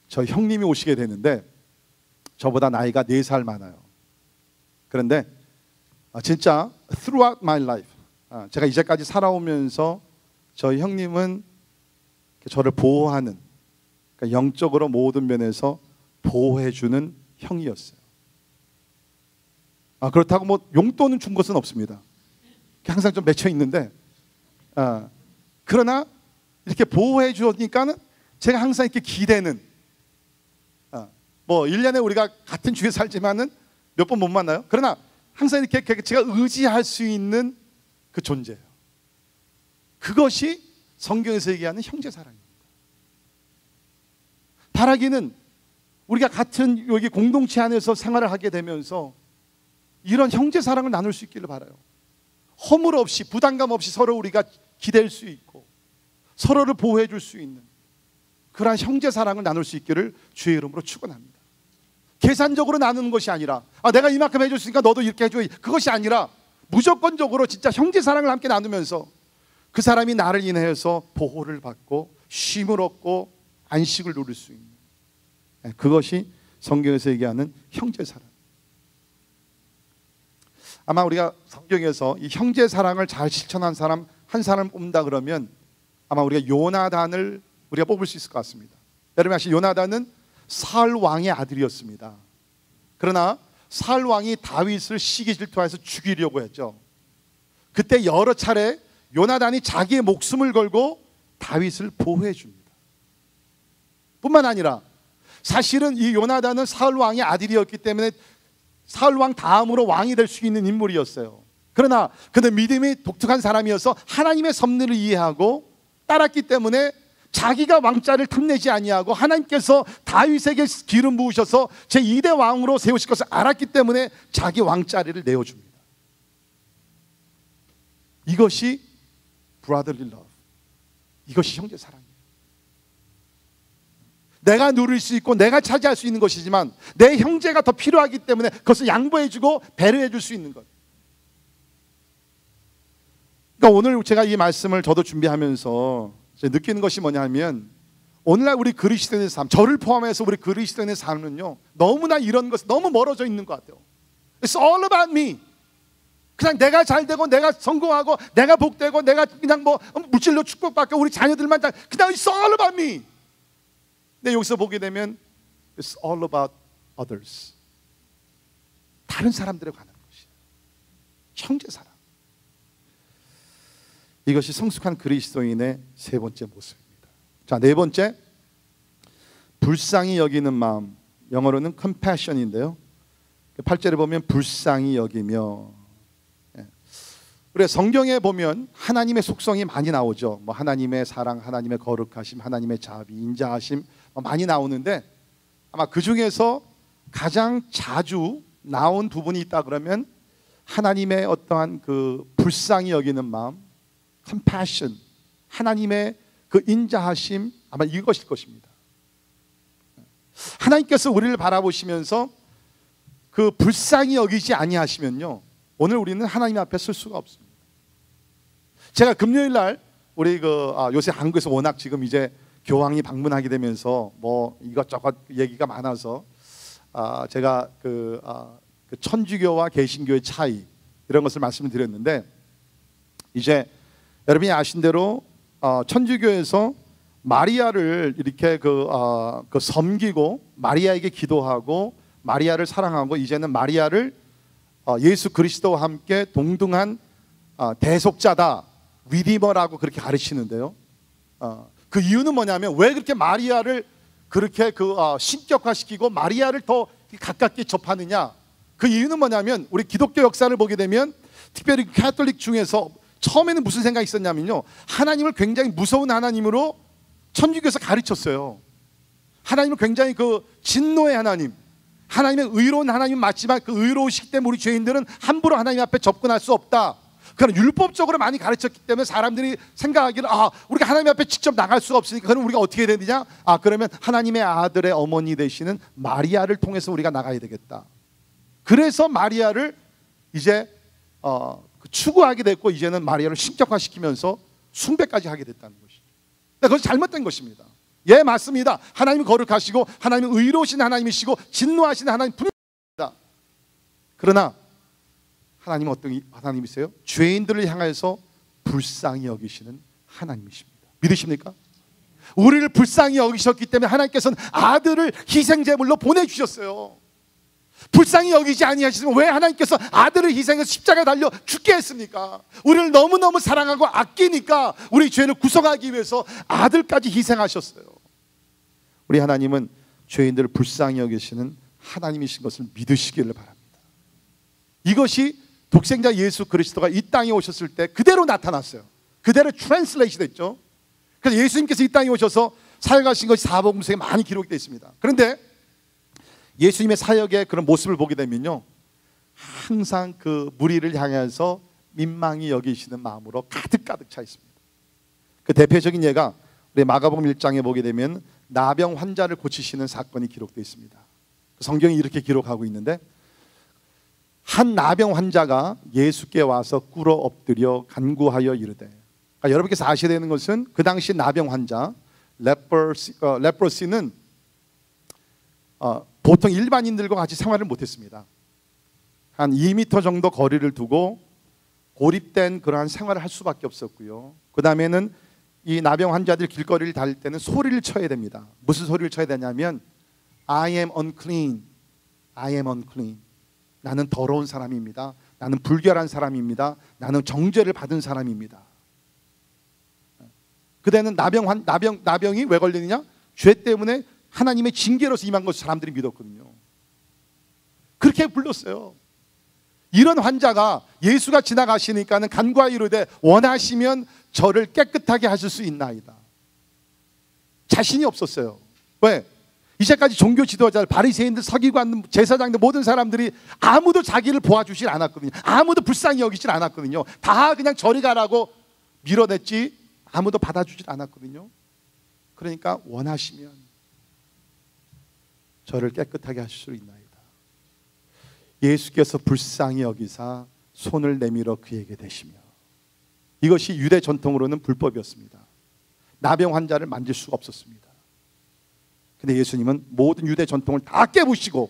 저 형님이 오시게 되는데 저보다 나이가 4살 많아요. 그런데 진짜 throughout my life, 제가 이제까지 살아오면서 저희 형님은 저를 보호하는, 그러니까 영적으로 모든 면에서 보호해주는 형이었어요. 그렇다고 뭐 용돈은 준 것은 없습니다. 항상 좀 맺혀 있는데, 그러나 이렇게 보호해 주니까는 제가 항상 이렇게 기대는, 뭐 1년에 우리가 같은 주에 살지만은 몇 번 못 만나요. 그러나 항상 이렇게 제가 의지할 수 있는 그 존재예요. 그것이 성경에서 얘기하는 형제 사랑입니다. 바라기는 우리가 같은 여기 공동체 안에서 생활을 하게 되면서 이런 형제 사랑을 나눌 수 있기를 바라요. 허물 없이, 부담감 없이 서로 우리가 기댈 수 있고 서로를 보호해 줄 수 있는 그러한 형제 사랑을 나눌 수 있기를 주의 이름으로 축원합니다. 계산적으로 나누는 것이 아니라 내가 이만큼 해줬으니까 너도 이렇게 해줘, 그것이 아니라 무조건적으로 진짜 형제 사랑을 함께 나누면서 그 사람이 나를 인해서 보호를 받고 쉼을 얻고 안식을 누릴 수 있는, 그것이 성경에서 얘기하는 형제 사랑. 아마 우리가 성경에서 이 형제 사랑을 잘 실천한 사람 한 사람을 뽑는다 그러면 아마 우리가 요나단을 우리가 뽑을 수 있을 것 같습니다. 여러분 아시죠? 요나단은 사울 왕의 아들이었습니다. 그러나 사울 왕이 다윗을 시기 질투해서 죽이려고 했죠. 그때 여러 차례 요나단이 자기의 목숨을 걸고 다윗을 보호해 줍니다. 뿐만 아니라 사실은 이 요나단은 사울 왕의 아들이었기 때문에 사울 왕 다음으로 왕이 될 수 있는 인물이었어요. 그러나 그는 믿음이 독특한 사람이어서 하나님의 섭리를 이해하고 따랐기 때문에 자기가 왕자를 탐내지 아니하고 하나님께서 다윗에게 기름 부으셔서 제2대 왕으로 세우실 것을 알았기 때문에 자기 왕자리를 내어줍니다. 이것이 brotherly love, 이것이 형제 사랑이에요. 내가 누릴 수 있고 내가 차지할 수 있는 것이지만 내 형제가 더 필요하기 때문에 그것을 양보해주고 배려해줄 수 있는 것. 그러니까 오늘 제가 이 말씀을 저도 준비하면서 느끼는 것이 뭐냐면 오늘날 우리 그리스도인의 삶, 저를 포함해서 우리 그리스도인의 삶은요 너무나 이런 것 너무 멀어져 있는 것 같아요. It's all about me. 그냥 내가 잘되고 내가 성공하고 내가 복되고 내가 그냥 뭐 물질로 축복받고 우리 자녀들만 그냥 It's all about me. 근데 여기서 보게 되면 It's all about others. 다른 사람들에 관한 것이에요. 형제 사랑. 이것이 성숙한 그리스도인의 세 번째 모습입니다. 자, 네 번째, 불쌍히 여기는 마음. 영어로는 compassion인데요. 8절에 보면 불쌍히 여기며. 우리가 성경에 보면 하나님의 속성이 많이 나오죠. 뭐 하나님의 사랑, 하나님의 거룩하심, 하나님의 자비, 인자하심 많이 나오는데 아마 그 중에서 가장 자주 나온 부분이 있다 그러면 하나님의 어떠한 그 불쌍히 여기는 마음, compassion, 하나님의 그 인자하심 아마 이것일 것입니다. 하나님께서 우리를 바라보시면서 그 불쌍히 여기지 아니하시면요 오늘 우리는 하나님 앞에 설 수가 없습니다. 제가 금요일 날 우리 요새 한국에서 워낙 지금 이제 교황이 방문하게 되면서 뭐 이것저것 얘기가 많아서 제가 그 천주교와 개신교의 차이 이런 것을 말씀을 드렸는데 이제 여러분이 아신 대로 천주교에서 마리아를 이렇게 섬기고 마리아에게 기도하고 마리아를 사랑하고 이제는 마리아를 예수 그리스도와 함께 동등한 대속자다, 리디머라고 그렇게 가르치는데요. 그 이유는 뭐냐면 왜 그렇게 마리아를 그렇게 신격화시키고 마리아를 더 가깝게 접하느냐? 그 이유는 뭐냐면 우리 기독교 역사를 보게 되면 특별히 가톨릭 중에서 처음에는 무슨 생각이 있었냐면요 하나님을 굉장히 무서운 하나님으로 천주교에서 가르쳤어요. 하나님을 굉장히 진노의 하나님, 하나님의 의로운 하나님 맞지만 그 의로우시기 때문에 우리 죄인들은 함부로 하나님 앞에 접근할 수 없다. 그런 율법적으로 많이 가르쳤기 때문에 사람들이 생각하기를 우리가 하나님 앞에 직접 나갈 수가 없으니까 그럼 우리가 어떻게 해야 되느냐? 그러면 하나님의 아들의 어머니 되시는 마리아를 통해서 우리가 나가야 되겠다. 그래서 마리아를 이제 추구하게 됐고 이제는 마리아를 신격화시키면서 숭배까지 하게 됐다는 것이죠. 그것이 잘못된 것입니다. 예, 맞습니다. 하나님이 거룩하시고 하나님은 의로우신 하나님이시고 진노하신 하나님 분입니다. 그러나 하나님은 어떤 하나님이세요? 죄인들을 향해서 불쌍히 여기시는 하나님이십니다. 믿으십니까? 우리를 불쌍히 여기셨기 때문에 하나님께서는 아들을 희생제물로 보내주셨어요. 불쌍히 여기지 아니하시면 왜 하나님께서 아들을 희생해서 십자가에 달려 죽게 했습니까? 우리를 너무너무 사랑하고 아끼니까 우리 죄를 구속하기 위해서 아들까지 희생하셨어요. 우리 하나님은 죄인들을 불쌍히 여기시는 하나님이신 것을 믿으시기를 바랍니다. 이것이 독생자 예수 그리스도가 이 땅에 오셨을 때 그대로 나타났어요. 그대로 트랜슬레이트 됐죠. 그래서 예수님께서 이 땅에 오셔서 사역하신 것이 사복음서에 많이 기록되어 있습니다. 그런데 예수님의 사역의 그런 모습을 보게 되면요 항상 그 무리를 향해서 민망히 여기시는 마음으로 가득가득 차 있습니다. 그 대표적인 예가 우리 마가복음 1장에 보게 되면 나병 환자를 고치시는 사건이 기록되어 있습니다. 성경이 이렇게 기록하고 있는데 한 나병 환자가 예수께 와서 꿇어 엎드려 간구하여 이르되, 그러니까 여러분께서 아셔야 되는 것은 그 당시 나병 환자 레프로시는 보통 일반인들과 같이 생활을 못했습니다. 한 2m 정도 거리를 두고 고립된 그러한 생활을 할 수밖에 없었고요. 그 다음에는 이 나병 환자들이 길거리를 다닐 때는 소리를 쳐야 됩니다. 무슨 소리를 쳐야 되냐면 I am unclean, I am unclean. 나는 더러운 사람입니다. 나는 불결한 사람입니다. 나는 정죄를 받은 사람입니다. 그때는 나병이 왜 걸리느냐? 죄 때문에 하나님의 징계로서 임한 것을 사람들이 믿었거든요. 그렇게 불렀어요. 이런 환자가 예수가 지나가시니까는 간과히 이르되 원하시면 저를 깨끗하게 하실 수 있나이다. 자신이 없었어요. 왜? 이제까지 종교 지도자들, 바리새인들, 서기관들, 제사장들 모든 사람들이 아무도 자기를 도와주질 않았거든요. 아무도 불쌍히 여기질 않았거든요. 다 그냥 저리 가라고 밀어냈지 아무도 받아주질 않았거든요. 그러니까 원하시면 저를 깨끗하게 하실 수 있나이다. 예수께서 불쌍히 여기사 손을 내밀어 그에게 대시며, 이것이 유대 전통으로는 불법이었습니다. 나병 환자를 만질 수가 없었습니다. 근데 예수님은 모든 유대 전통을 다 깨부시고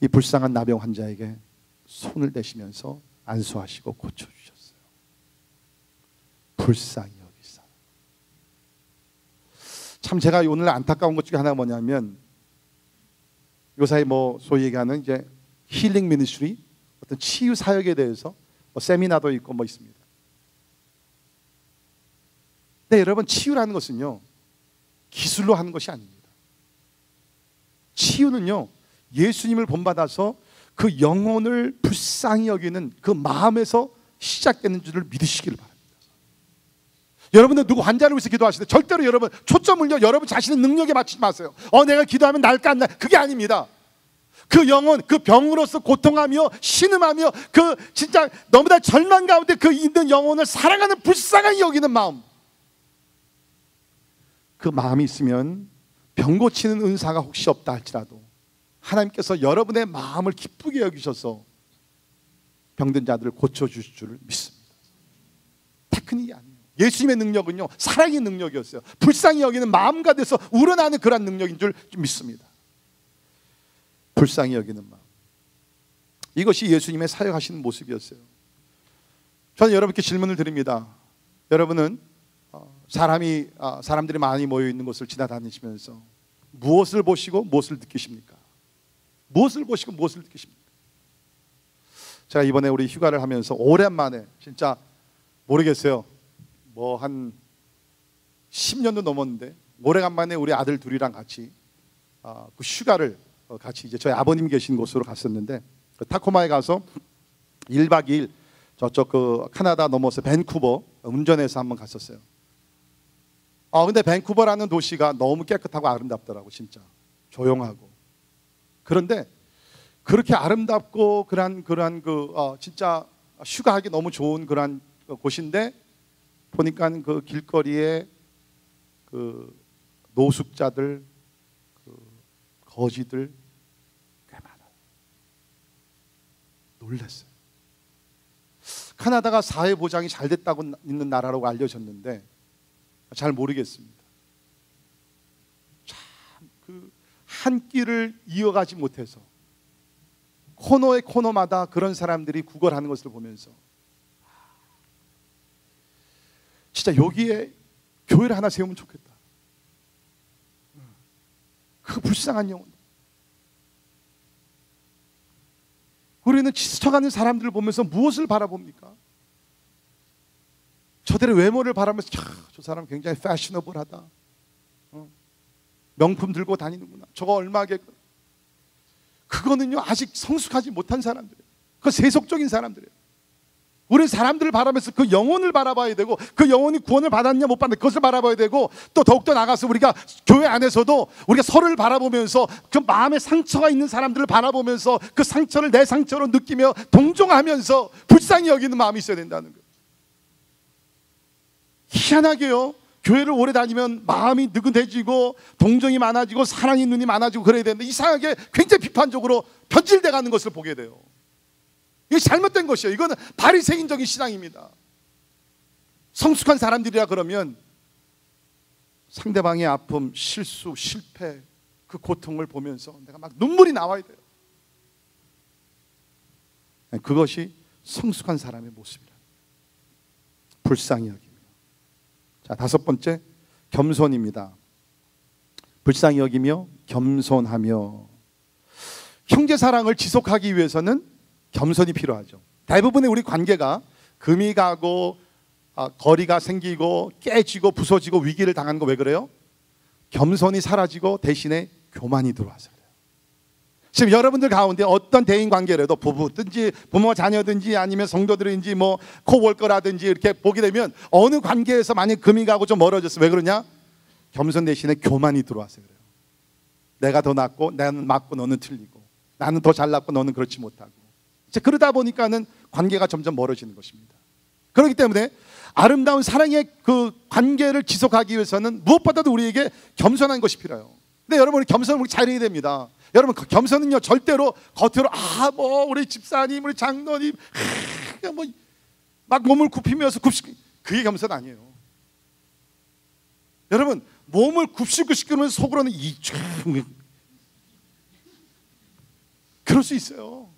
이 불쌍한 나병 환자에게 손을 대시면서 안수하시고 고쳐주셨어요. 불쌍히 여기사. 참 제가 오늘 안타까운 것 중에 하나가 뭐냐면, 요사이 소위 얘기하는 이제 힐링 미니스트리, 어떤 치유 사역에 대해서 세미나도 있고 있습니다. 근데 여러분, 치유라는 것은요 기술로 하는 것이 아닙니다. 치유는요 예수님을 본받아서 그 영혼을 불쌍히 여기는 그 마음에서 시작되는 줄을 믿으시기를 바랍니다. 여러분들 누구 환자를 위해서 기도하실 때 절대로 여러분 초점을요 여러분 자신의 능력에 맞추지 마세요. 내가 기도하면 날까 안 날, 그게 아닙니다. 그 영혼, 그 병으로서 고통하며 신음하며 그 진짜 너무나 절망 가운데 그 있는 영혼을 사랑하는 불쌍히 여기는 마음, 그 마음이 있으면 병 고치는 은사가 혹시 없다 할지라도 하나님께서 여러분의 마음을 기쁘게 여기셔서 병든 자들을 고쳐주실 줄을 믿습니다. 테크닉이 아니에요. 예수님의 능력은요 사랑의 능력이었어요. 불쌍히 여기는 마음과 돼서 우러나는 그런 능력인 줄 믿습니다. 불쌍히 여기는 마음, 이것이 예수님의 사역하시는 모습이었어요. 저는 여러분께 질문을 드립니다. 여러분은 사람들이 많이 모여있는 곳을 지나다니시면서 무엇을 보시고 무엇을 느끼십니까? 무엇을 보시고 무엇을 느끼십니까? 제가 이번에 우리 휴가를 하면서 오랜만에, 진짜 모르겠어요, 한 10년도 넘었는데 오래간만에 우리 아들 둘이랑 같이 그 휴가를 같이 이제 저희 아버님 계신 곳으로 갔었는데, 그 타코마에 가서 1박 2일 저쪽 그 카나다 넘어서 밴쿠버 운전해서 한번 갔었어요. 근데 밴쿠버라는 도시가 너무 깨끗하고 아름답더라고. 진짜 조용하고. 그런데 그렇게 아름답고 그런 진짜 휴가하기 너무 좋은 그런 곳인데, 보니까 그 길거리에 그 노숙자들, 그 거지들 꽤 많아요. 놀랐어요. 카나다가 사회 보장이 잘 됐다고 있는 나라라고 알려졌는데 잘 모르겠습니다. 참 그 한 길을 이어가지 못해서 코너에 코너마다 그런 사람들이 구걸하는 것을 보면서 진짜 여기에 교회를 하나 세우면 좋겠다. 그 불쌍한 영혼. 우리는 지쳐가는 사람들을 보면서 무엇을 바라봅니까? 저들의 외모를 바라면서 저 사람 굉장히 패셔너블하다, 명품 들고 다니는구나, 저거 얼마게. 그거는요 아직 성숙하지 못한 사람들이에요. 그 세속적인 사람들이에요. 우리 사람들을 바라면서 그 영혼을 바라봐야 되고, 그 영혼이 구원을 받았냐 못 받았냐 그것을 바라봐야 되고, 또 더욱더 나가서 우리가 교회 안에서도 우리가 서로를 바라보면서 그 마음에 상처가 있는 사람들을 바라보면서 그 상처를 내 상처로 느끼며 동정하면서 불쌍히 여기는 마음이 있어야 된다는 거예요. 희한하게요, 교회를 오래 다니면 마음이 느긋해지고 동정이 많아지고 사랑의 눈이 많아지고 그래야 되는데 이상하게 굉장히 비판적으로 변질돼 가는 것을 보게 돼요. 이게 잘못된 것이에요. 이거는 바리새인적인 신앙입니다. 성숙한 사람들이라 그러면 상대방의 아픔, 실수, 실패 그 고통을 보면서 내가 막 눈물이 나와야 돼요. 그것이 성숙한 사람의 모습이라. 불쌍히 여기며. 자, 다섯 번째, 겸손입니다. 불쌍히 여기며 겸손하며. 형제 사랑을 지속하기 위해서는 겸손이 필요하죠. 대부분의 우리 관계가 금이 가고 거리가 생기고 깨지고 부서지고 위기를 당하는 거 왜 그래요? 겸손이 사라지고 대신에 교만이 들어와서 그래요. 지금 여러분들 가운데 어떤 대인 관계라도 부부든지 부모 자녀든지 아니면 성도들인지 뭐 코월커라든지 이렇게 보게 되면 어느 관계에서 만약 금이 가고 좀 멀어졌어. 왜 그러냐? 겸손 대신에 교만이 들어와서 그래요. 내가 더 낫고 나는 맞고 너는 틀리고 나는 더 잘났고 너는 그렇지 못하고. 그러다 보니까는 관계가 점점 멀어지는 것입니다. 그렇기 때문에 아름다운 사랑의 그 관계를 지속하기 위해서는 무엇보다도 우리에게 겸손한 것이 필요해요. 근데 여러분, 겸손을 잘해야 됩니다. 여러분, 겸손은요 절대로 겉으로 뭐 우리 집사님, 우리 장로님 뭐 막 몸을 굽히면서 그게 겸손 아니에요. 여러분, 몸을 굽시면서 속으로는 그럴 수 있어요.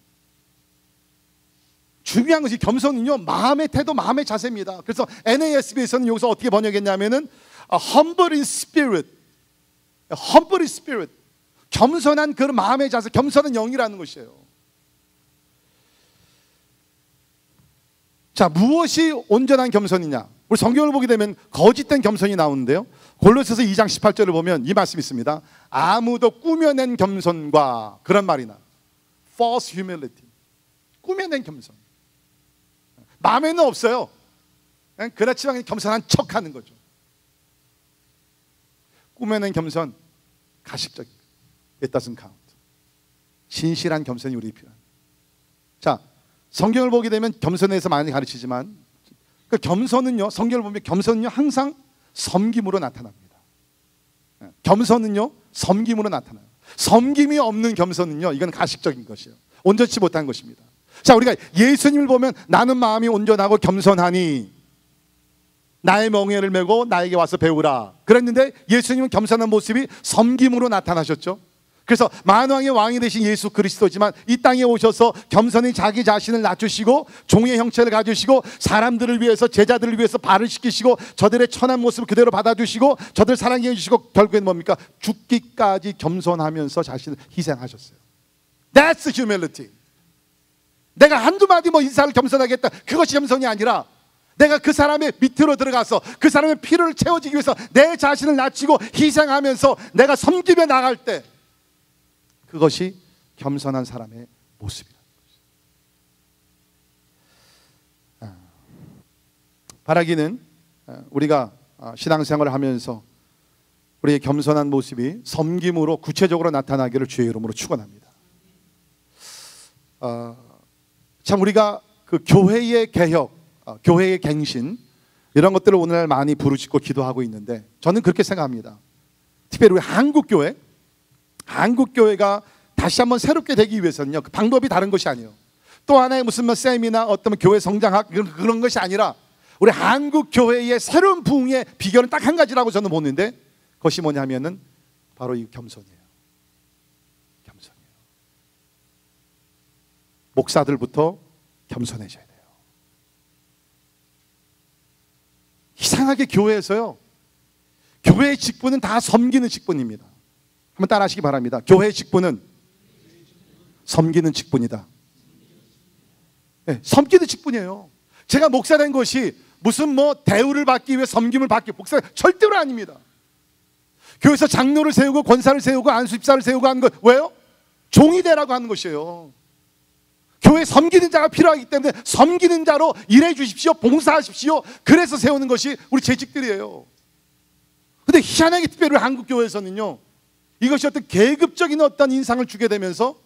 중요한 것이 겸손은요 마음의 태도, 마음의 자세입니다. 그래서 NASB에서는 여기서 어떻게 번역했냐면은 humble in spirit, humble in spirit, 겸손한 그 마음의 자세, 겸손한 영이라는 것이에요. 자, 무엇이 온전한 겸손이냐? 우리 성경을 보게 되면 거짓된 겸손이 나오는데요. 골로새서 2장 18절을 보면 이 말씀이 있습니다. 아무도 꾸며낸 겸손과, 그런 말이 나. false humility, 꾸며낸 겸손. 마음에는 없어요. 그렇지만 겸손한 척하는 거죠. 꾸며낸 겸손, 가식적. It doesn't count. 진실한 겸손이 우리 필요합니다. 자, 성경을 보게 되면 겸손에 대해서 많이 가르치지만 그 겸손은요, 성경을 보면 겸손은요 항상 섬김으로 나타납니다. 겸손은요 섬김으로 나타나요. 섬김이 없는 겸손은요, 이건 가식적인 것이에요. 온전치 못한 것입니다. 자, 우리가 예수님을 보면 나는 마음이 온전하고 겸손하니 나의 멍에를 메고 나에게 와서 배우라 그랬는데, 예수님은 겸손한 모습이 섬김으로 나타나셨죠. 그래서 만왕의 왕이 되신 예수 그리스도지만 이 땅에 오셔서 겸손히 자기 자신을 낮추시고 종의 형체를 가지시고 사람들을 위해서, 제자들을 위해서 발을 씻기시고 저들의 천한 모습을 그대로 받아주시고 저들 사랑해 주시고 결국엔 뭡니까? 죽기까지 겸손하면서 자신을 희생하셨어요. That's humility. 내가 한두 마디 뭐 인사를 겸손하게 했다, 그것이 겸손이 아니라 내가 그 사람의 밑으로 들어가서 그 사람의 필요를 채워주기 위해서 내 자신을 낮추고 희생하면서 내가 섬기며 나갈 때, 그것이 겸손한 사람의 모습이라는 것이죠. 바라기는 우리가 신앙생활을 하면서 우리의 겸손한 모습이 섬김으로 구체적으로 나타나기를 주의 이름으로 축원합니다. 참 우리가 그 교회의 개혁, 교회의 갱신, 이런 것들을 오늘날 많이 부르짖고 기도하고 있는데, 저는 그렇게 생각합니다. 특별히 우리 한국교회가 다시 한번 새롭게 되기 위해서는요, 그 방법이 다른 것이 아니에요. 또 하나의 무슨 뭐 쌤이나 어떤 교회 성장학 그런 것이 아니라 우리 한국교회의 새로운 부흥의 비결은 딱 한 가지라고 저는 보는데, 그것이 뭐냐면은 바로 이 겸손이에요. 겸손이에요. 목사들부터 겸손해져야 돼요. 이상하게 교회에서요, 교회의 직분은 다 섬기는 직분입니다. 한번 따라 하시기 바랍니다. 교회의 직분은 섬기는 직분이다. 네, 섬기는 직분이에요. 제가 목사 된 것이 무슨 뭐 대우를 받기 위해 섬김을 받기, 목사 절대로 아닙니다. 교회에서 장로를 세우고 권사를 세우고 안수집사를 세우고 하는 것, 왜요? 종이 되라고 하는 것이에요. 교회에 섬기는 자가 필요하기 때문에 섬기는 자로 일해 주십시오, 봉사하십시오. 그래서 세우는 것이 우리 재직들이에요. 근데 희한하게 특별히 한국 교회에서는요, 이것이 어떤 계급적인 어떤 인상을 주게 되면서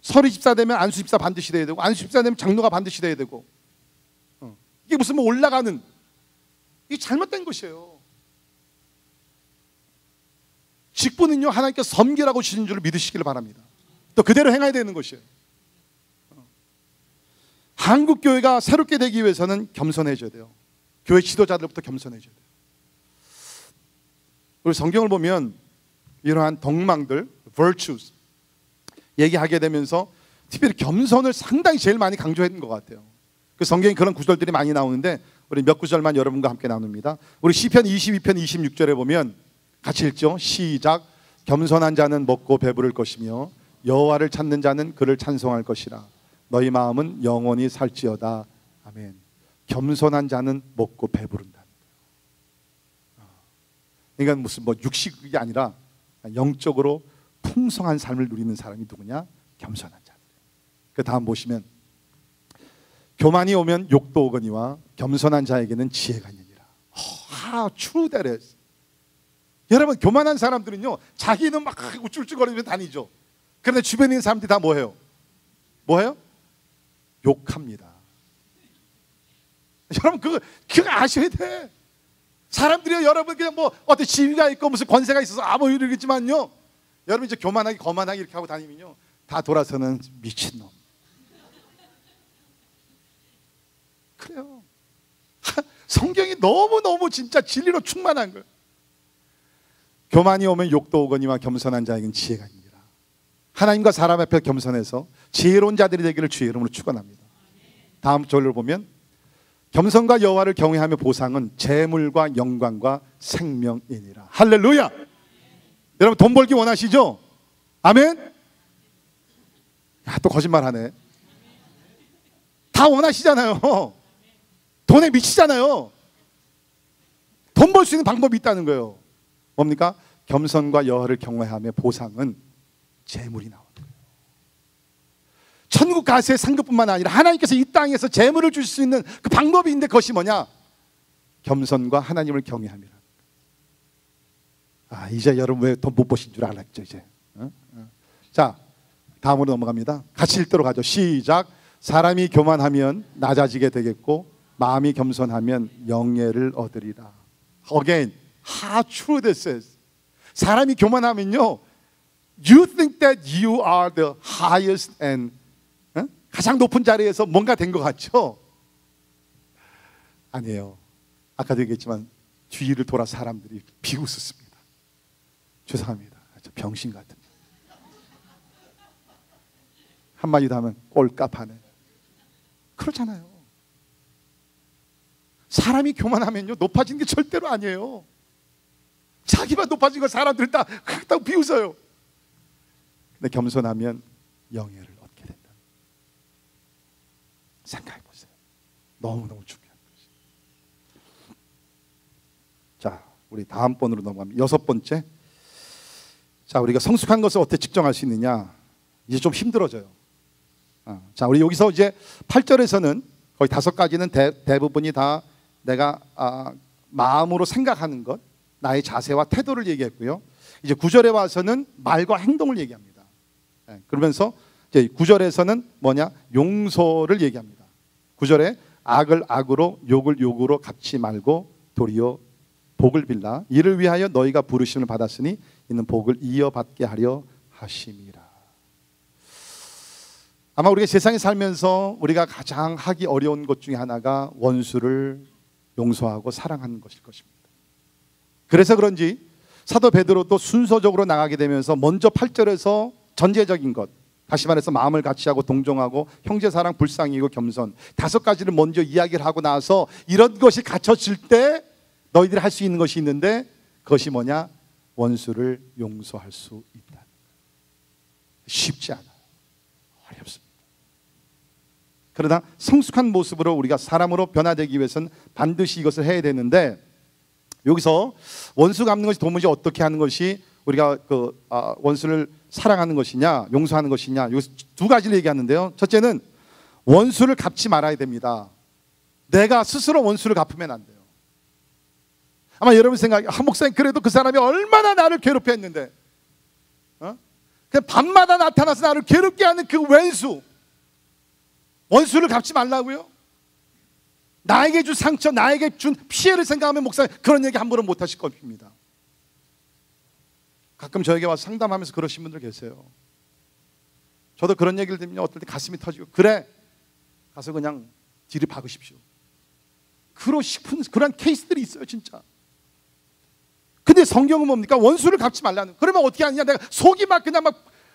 서리 집사 되면 안수 집사 반드시 돼야 되고, 안수 집사 되면 장로가 반드시 돼야 되고, 이게 무슨 뭐 올라가는, 이게 잘못된 것이에요. 직분은요, 하나님께서 섬기라고 주신 줄을 믿으시기를 바랍니다. 또 그대로 행해야 되는 것이에요. 한국 교회가 새롭게 되기 위해서는 겸손해져야 돼요. 교회 지도자들부터 겸손해져야 돼요. 우리 성경을 보면 이러한 덕망들, virtues 얘기하게 되면서 특별히 겸손을 상당히 제일 많이 강조했던 것 같아요. 그 성경에 그런 구절들이 많이 나오는데 우리 몇 구절만 여러분과 함께 나눕니다. 우리 시편 22편 26절에 보면 같이 읽죠. 시작. 겸손한 자는 먹고 배부를 것이며 여호와를 찾는 자는 그를 찬송할 것이라. 너희 마음은 영원히 살지어다. 아멘. 겸손한 자는 먹고 배부른다. 그러니까 무슨 뭐 육식이 아니라 영적으로 풍성한 삶을 누리는 사람이 누구냐? 겸손한 자들. 그 다음 보시면 교만이 오면 욕도 오거니와 겸손한 자에게는 지혜가 있느니라. How true that is. 여러분, 교만한 사람들은요 자기는 막 우쭐쭈거리면서 다니죠. 그런데 주변에 있는 사람들이 다 뭐해요? 뭐해요? 욕합니다. 여러분 그거 아셔야 돼. 사람들이 여러분 그냥 뭐 어떤 지위가 있고 무슨 권세가 있어서 뭐 이러겠지만요, 여러분 이제 교만하게 거만하게 이렇게 하고 다니면요 다 돌아서는 미친놈. 그래요. 성경이 너무너무 진짜 진리로 충만한 거예요. 교만이 오면 욕도 오거니와 겸손한 자에게는 지혜가 있느니라. 하나님과 사람 앞에 겸손해서 지혜로운 자들이 되기를 주의 이름으로 축원합니다. 다음 절을 보면 겸손과 여호와를 경외하며 보상은 재물과 영광과 생명이니라. 할렐루야. 여러분 돈 벌기 원하시죠? 아멘. 야, 또 거짓말하네. 다 원하시잖아요. 돈에 미치잖아요. 돈 벌 수 있는 방법이 있다는 거예요. 뭡니까? 겸손과 여호와를 경외하며 보상은 재물이 나오는 거예요. 천국 가세의 상급뿐만 아니라 하나님께서 이 땅에서 재물을 주실 수 있는 그 방법이 있는데 그것이 뭐냐? 겸손과 하나님을 경외함이라. 이제 여러분 왜 돈 못 버신 줄 알았죠 이제. 자, 다음으로 넘어갑니다. 같이 읽도록 하죠. 시작. 사람이 교만하면 낮아지게 되겠고 마음이 겸손하면 영예를 얻으리라. Again, how true this is. 사람이 교만하면요, you think that you are the highest and 가장 높은 자리에서 뭔가 된 것 같죠? 아니에요. 아까도 얘기했지만 뒤를 돌아 사람들이 비웃었습니다. 죄송합니다. 저 병신 같은. 한마디 더 하면 꼴값하네. 그렇잖아요. 사람이 교만하면요 높아지는 게 절대로 아니에요. 자기만 높아진 거 사람들이 다 비웃어요. 근데 겸손하면 영예를 얻게 된다. 생각해 보세요. 너무너무 중요한 것이. 자, 우리 다음 번으로 넘어갑니다. 6번째. 자, 우리가 성숙한 것을 어떻게 측정할 수 있느냐? 이제 좀 힘들어져요. 자, 우리 여기서 이제 8절에서는 거의 5가지는 대부분이 다 내가 마음으로 생각하는 것, 나의 자세와 태도를 얘기했고요. 이제 9절에 와서는 말과 행동을 얘기합니다. 그러면서 이제 9절에서는 뭐냐? 용서를 얘기합니다. 9절에 악을 악으로 욕을 욕으로 갚지 말고 도리어 복을 빌라. 이를 위하여 너희가 부르심을 받았으니 이는 복을 이어받게 하려 하심이라. 아마 우리가 세상에 살면서 우리가 가장 하기 어려운 것 중에 하나가 원수를 용서하고 사랑하는 것일 것입니다. 그래서 그런지 사도 베드로도 순서적으로 나가게 되면서 먼저 8절에서 전제적인 것, 다시 말해서 마음을 같이하고 동정하고 형제사랑 불쌍히고 겸손 5가지를 먼저 이야기를 하고 나서 이런 것이 갖춰질 때 너희들이 할 수 있는 것이 있는데 그것이 뭐냐? 원수를 용서할 수 있다. 쉽지 않아요. 어렵습니다. 그러나 성숙한 모습으로 우리가 사람으로 변화되기 위해서는 반드시 이것을 해야 되는데, 여기서 원수 갚는 것이 도무지 어떻게 하는 것이 우리가 원수를 사랑하는 것이냐 용서하는 것이냐, 여기서 2가지를 얘기하는데요. 첫째는 원수를 갚지 말아야 됩니다. 내가 스스로 원수를 갚으면 안 돼요. 아마 여러분 생각에 목사님 그래도 그 사람이 얼마나 나를 괴롭혔는데 그냥 밤마다 나타나서 나를 괴롭게 하는 그 왼수, 원수를 갚지 말라고요? 나에게 준 상처, 나에게 준 피해를 생각하면 목사님 그런 얘기 함부로 못 하실 겁니다. 가끔 저에게 와서 상담하면서 그러신 분들 계세요. 저도 그런 얘기를 들으면 어떨 때 가슴이 터지고, 그래 가서 그냥 뒤를 박으십시오. 그러고 싶은 그런 케이스들이 있어요. 진짜 근데 성경은 뭡니까? 원수를 갚지 말라는. 그러면 어떻게 하느냐? 내가 속이 막 그냥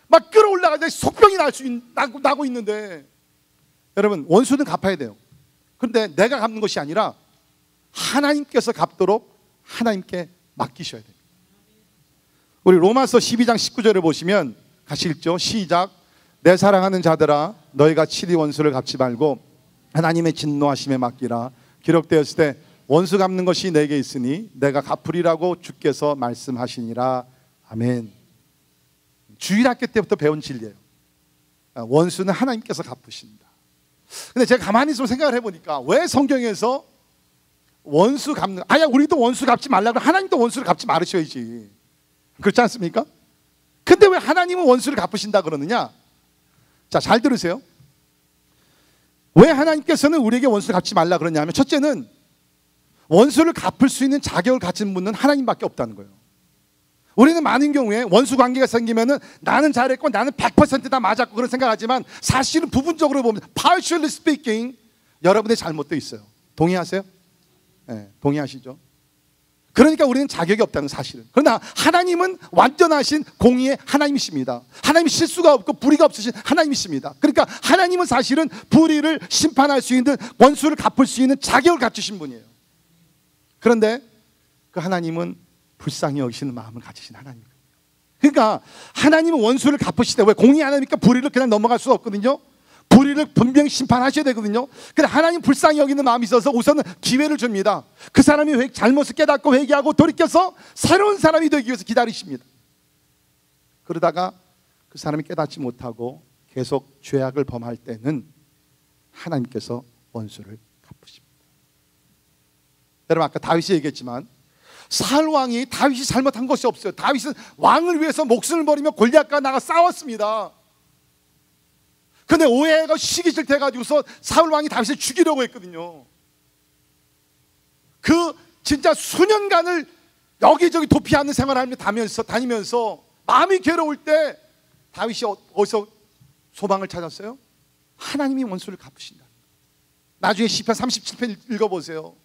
막 끌어올라가서 속병이 나고 있는데, 여러분, 원수는 갚아야 돼요. 그런데 내가 갚는 것이 아니라 하나님께서 갚도록 하나님께 맡기셔야 됩니다. 우리 로마서 12장 19절을 보시면 같이 읽죠. 시작. 내 사랑하는 자들아, 너희가 치리 원수를 갚지 말고 하나님의 진노하심에 맡기라. 기록되었을 때 원수 갚는 것이 내게 있으니 내가 갚으리라고 주께서 말씀하시니라. 아멘. 주일학교 때부터 배운 진리예요. 원수는 하나님께서 갚으신다. 근데 제가 가만히 좀 생각을 해보니까 왜 성경에서 원수 갚는, 아야 우리도 원수 갚지 말라고, 하나님도 원수를 갚지 말으셔야지. 그렇지 않습니까? 근데 왜 하나님은 원수를 갚으신다 그러느냐? 자, 잘 들으세요. 왜 하나님께서는 우리에게 원수를 갚지 말라 그러냐면, 첫째는 원수를 갚을 수 있는 자격을 가진 분은 하나님밖에 없다는 거예요. 우리는 많은 경우에 원수 관계가 생기면은 나는 잘했고 나는 100% 다 맞았고 그런 생각하지만, 사실은 부분적으로 보면 partially speaking 여러분의 잘못도 있어요. 동의하세요? 네, 동의하시죠? 그러니까 우리는 자격이 없다는 사실은. 그러나 하나님은 완전하신 공의의 하나님이십니다. 하나님이 실수가 없고 불의가 없으신 하나님이십니다. 그러니까 하나님은 사실은 불의를 심판할 수 있는, 원수를 갚을 수 있는 자격을 갖추신 분이에요. 그런데 그 하나님은 불쌍히 여기시는 마음을 가지신 하나님이에요. 그러니까 하나님은 원수를 갚으시되, 왜 공의 하나님이니까 불의를 그냥 넘어갈 수 없거든요. 불의를 분명히 심판하셔야 되거든요. 근데 하나님 불쌍히 여기는 마음이 있어서 우선은 기회를 줍니다. 그 사람이 잘못을 깨닫고 회개하고 돌이켜서 새로운 사람이 되기 위해서 기다리십니다. 그러다가 그 사람이 깨닫지 못하고 계속 죄악을 범할 때는 하나님께서 원수를 갚으십니다. 여러분, 아까 다윗이 얘기했지만 사울 왕이 다윗이 잘못한 것이 없어요. 다윗은 왕을 위해서 목숨을 버리며 골리앗과 나가 싸웠습니다. 근데 오해가 시기 질투해가지고서 사울 왕이 다윗을 죽이려고 했거든요. 그 진짜 수년간을 여기저기 도피하는 생활을 다니면서 마음이 괴로울 때 다윗이 어디서 소망을 찾았어요? 하나님이 원수를 갚으신다. 나중에 시편 37편 읽어보세요.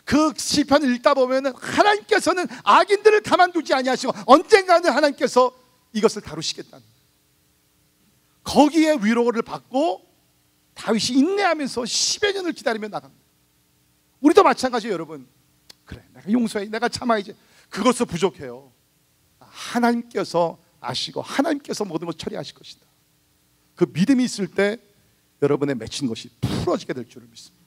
그 시편을 읽다 보면 하나님께서는 악인들을 가만두지 아니하시고 언젠가는 하나님께서 이것을 다루시겠다는, 거기에 위로를 받고 다윗이 인내하면서 10여 년을 기다리며 나갑니다. 우리도 마찬가지예요, 여러분. 그래, 내가 용서해, 내가 참아야지. 그것도 부족해요. 하나님께서 아시고 하나님께서 모든 것을 처리하실 것이다. 그 믿음이 있을 때 여러분의 맺힌 것이 풀어지게 될 줄을 믿습니다.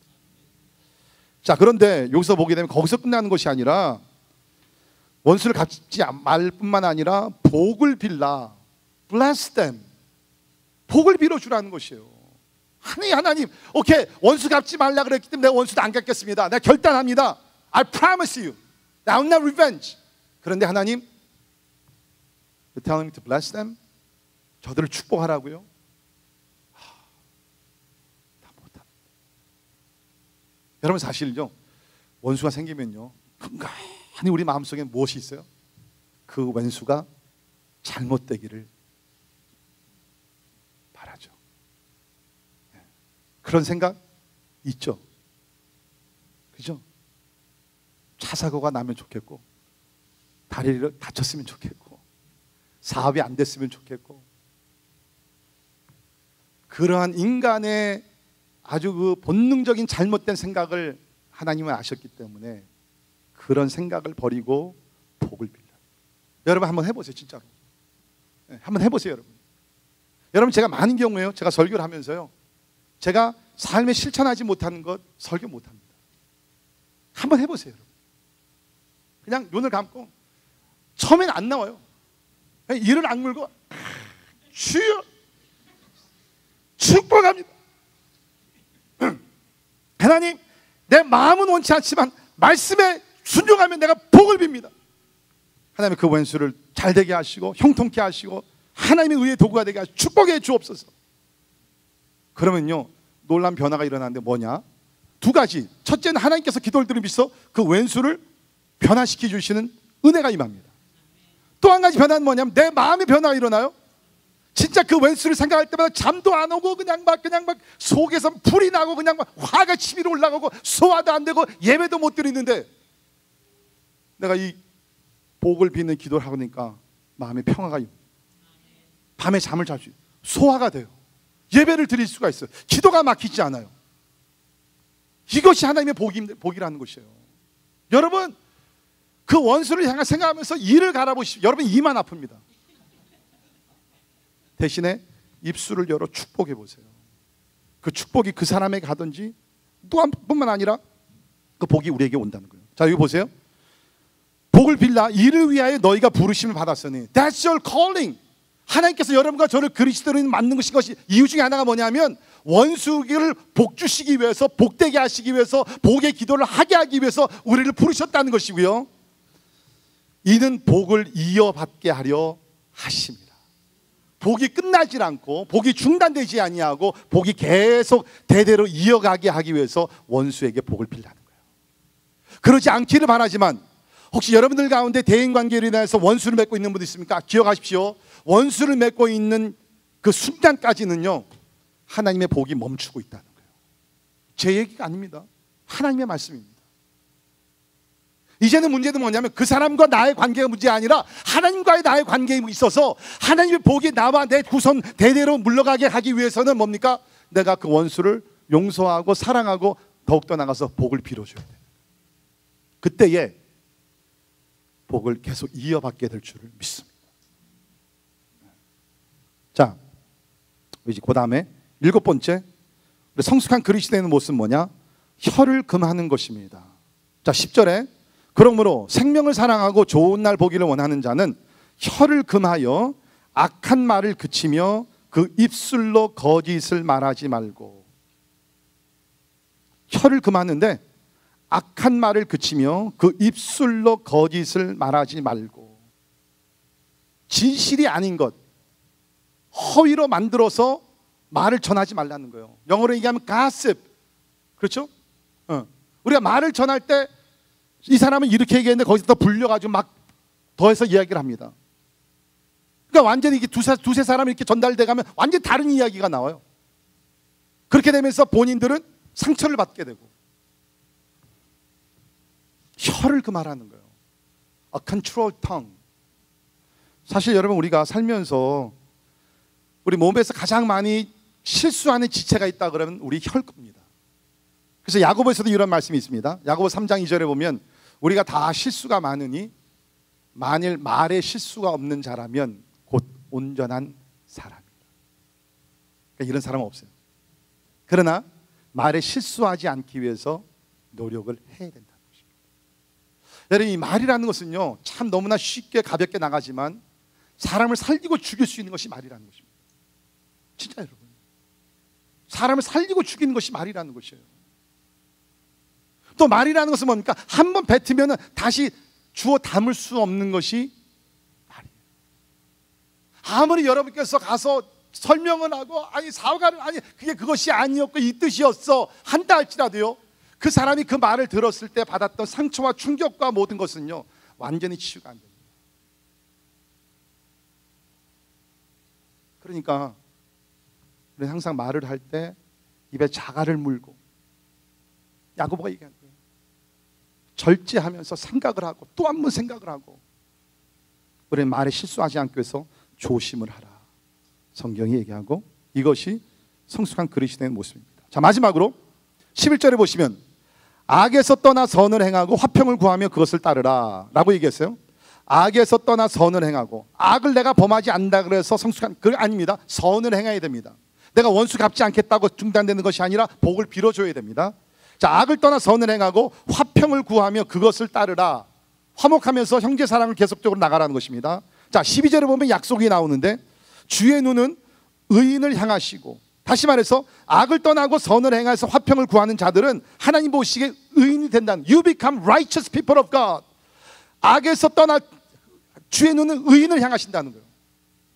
자, 그런데 여기서 보게 되면 거기서 끝나는 것이 아니라 원수를 갚지 말 뿐만 아니라 복을 빌라, bless them, 복을 빌어주라는 것이에요. 하나님, 오케이, 원수 갚지 말라 그랬기 때문에 내가 원수도 안 갚겠습니다. 내가 결단합니다. I promise you, I will not revenge. 그런데 하나님, You're telling me to bless them? 저들을 축복하라고요? 다 못합니다. 여러분, 사실요, 원수가 생기면요, 근간히 우리 마음속에 무엇이 있어요? 그 원수가 잘못되기를 바라죠. 그런 생각 있죠? 그죠? 차 사고가 나면 좋겠고, 다리를 다쳤으면 좋겠고, 사업이 안 됐으면 좋겠고, 그러한 인간의 아주 그 본능적인 잘못된 생각을 하나님은 아셨기 때문에 그런 생각을 버리고 복을 빌려요. 여러분 한번 해보세요. 진짜로 한번 해보세요. 여러분 제가 많은 경우에요, 제가 설교를 하면서요, 제가 삶에 실천하지 못하는 것 설교 못합니다. 한번 해보세요. 여러분. 그냥 눈을 감고, 처음엔 안 나와요. 이를 악물고 주여 축복합니다. 하나님, 내 마음은 원치 않지만 말씀에 순종하면 내가 복을 빕니다. 하나님, 그 원수를 잘 되게 하시고 형통케 하시고 하나님의 의의 도구가 되게 하시고 축복해 주옵소서. 그러면요, 놀라운 변화가 일어나는데 뭐냐? 두 가지. 첫째는 하나님께서 기도를 들으시면서 그 원수를 변화시켜 주시는 은혜가 임합니다. 또 한 가지 변화는 뭐냐면 내 마음의 변화가 일어나요. 진짜 그 원수를 생각할 때마다 잠도 안 오고 그냥 막 속에서 불이 나고 그냥 막 화가 치밀어 올라가고 소화도 안 되고 예배도 못 드리는데, 내가 이 복을 비는 기도를 하니까 마음에 평화가 있고 밤에 잠을 잘 수 있어요. 소화가 돼요. 예배를 드릴 수가 있어요. 기도가 막히지 않아요. 이것이 하나님의 복이라는 것이에요. 여러분, 그 원수를 향해 생각하면서 이를 갈아보십시오. 여러분, 이만 아픕니다. 대신에 입술을 열어 축복해 보세요. 그 축복이 그 사람에게 가든지 뿐만 아니라 그 복이 우리에게 온다는 거예요. 자, 여기 보세요. 복을 빌라 이를 위하여 너희가 부르심을 받았으니 That's your calling. 하나님께서 여러분과 저를 그리스도로 만든 것이 이유 중에 하나가 뭐냐면 원수를 복 주시기 위해서, 복되게 하시기 위해서, 복의 기도를 하게 하기 위해서 우리를 부르셨다는 것이고요. 이는 복을 이어받게 하려 하십니다. 복이 끝나지 않고 복이 중단되지 아니하고 복이 계속 대대로 이어가게 하기 위해서 원수에게 복을 빌라는 거예요. 그러지 않기를 바라지만 혹시 여러분들 가운데 대인관계로 인해서 원수를 맺고 있는 분도 있습니까? 기억하십시오. 원수를 맺고 있는 그 순간까지는요, 하나님의 복이 멈추고 있다는 거예요. 제 얘기가 아닙니다. 하나님의 말씀입니다. 이제는 문제는 뭐냐면 그 사람과 나의 관계가 문제가 아니라 하나님과의 나의 관계에 있어서 하나님의 복이 나와 내 후손 대대로 물러가게 하기 위해서는 뭡니까? 내가 그 원수를 용서하고 사랑하고 더욱더 나가서 복을 빌어줘야 돼요. 그때에 복을 계속 이어받게 될 줄을 믿습니다. 자, 이제 그 다음에 7번째, 성숙한 그리스도인의 모습은 뭐냐? 혀를 금하는 것입니다. 자, 10절에 그러므로 생명을 사랑하고 좋은 날 보기를 원하는 자는 혀를 금하여 악한 말을 그치며 그 입술로 거짓을 말하지 말고. 혀를 금하는데 악한 말을 그치며 그 입술로 거짓을 말하지 말고. 진실이 아닌 것, 허위로 만들어서 말을 전하지 말라는 거예요. 영어로 얘기하면 gossip. 그렇죠? 우리가 말을 전할 때 이 사람은 이렇게 얘기했는데 거기서 더 불려가지고 막 더해서 이야기를 합니다. 그러니까 완전히 이게 두세 사람이 이렇게 전달돼 가면 완전히 다른 이야기가 나와요. 그렇게 되면서 본인들은 상처를 받게 되고. 혀를 금하라는 거예요. A controlled tongue. 사실 여러분, 우리가 살면서 우리 몸에서 가장 많이 실수하는 지체가 있다 그러면 우리 혀일 겁니다. 그래서 야고보에서도 이런 말씀이 있습니다. 야고보 3장 2절에 보면 우리가 다 실수가 많으니 만일 말에 실수가 없는 자라면 곧 온전한 사람이다. 그러니까 이런 사람은 없어요. 그러나 말에 실수하지 않기 위해서 노력을 해야 된다는 것입니다. 여러분, 이 말이라는 것은요, 참 너무나 쉽게 가볍게 나가지만 사람을 살리고 죽일 수 있는 것이 말이라는 것입니다. 진짜 여러분, 사람을 살리고 죽이는 것이 말이라는 것이에요. 또 말이라는 것은 뭡니까? 한번 뱉으면 다시 주워 담을 수 없는 것이 말이에요. 아무리 여러분께서 가서 설명을 하고 아니 사과를 아니 그게 그것이 아니었고 이 뜻이었어 한다 할지라도요, 그 사람이 그 말을 들었을 때 받았던 상처와 충격과 모든 것은요 완전히 치유가 안 됩니다. 그러니까 우리는 항상 말을 할 때 입에 자갈을 물고, 야고보가 얘기하는 거예요. 절제하면서 생각을 하고 또 한 번 생각을 하고, 우리는 말에 실수하지 않기 위해서 조심을 하라. 성경이 얘기하고 이것이 성숙한 그리스도의 모습입니다. 자, 마지막으로 11절에 보시면 악에서 떠나 선을 행하고 화평을 구하며 그것을 따르라 라고 얘기했어요. 악에서 떠나 선을 행하고, 악을 내가 범하지 않는다 그래서 성숙한, 그게 아닙니다. 선을 행해야 됩니다. 내가 원수 갚지 않겠다고 중단되는 것이 아니라 복을 빌어줘야 됩니다. 자, 악을 떠나 선을 행하고 화평을 구하며 그것을 따르라. 화목하면서 형제 사랑을 계속적으로 나가라는 것입니다. 자, 12절에 보면 약속이 나오는데 주의 눈은 의인을 향하시고, 다시 말해서 악을 떠나고 선을 행해서 화평을 구하는 자들은 하나님 보시기에 의인이 된다는, You become righteous people of God. 악에서 떠나 주의 눈은 의인을 향하신다는 거예요.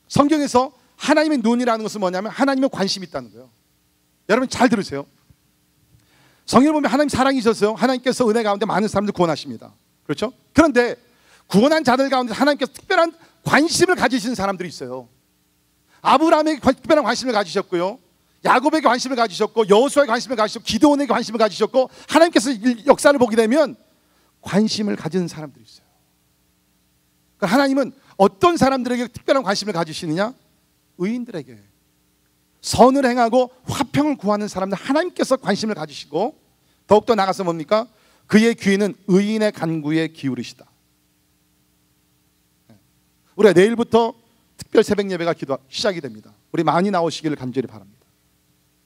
성경에서 하나님의 눈이라는 것은 뭐냐면 하나님의 관심이 있다는 거예요. 여러분 잘 들으세요. 성경을 보면 하나님 사랑이셨어요. 하나님께서 은혜 가운데 많은 사람들 구원하십니다. 그렇죠? 그런데 구원한 자들 가운데 하나님께서 특별한 관심을 가지신 사람들이 있어요. 아브라함에게 특별한 관심을 가지셨고요, 야곱에게 관심을 가지셨고, 여호수아에게 관심을 가지셨고, 기드온에게 관심을 가지셨고, 하나님께서 역사를 보게 되면 관심을 가진 사람들이 있어요. 하나님은 어떤 사람들에게 특별한 관심을 가지시느냐? 의인들에게. 선을 행하고 화평을 구하는 사람들 하나님께서 관심을 가지시고, 더욱더 나가서 뭡니까? 그의 귀는 의인의 간구에 기울이시다. 우리가 내일부터 특별 새벽 예배가 시작이 됩니다. 우리 많이 나오시기를 간절히 바랍니다.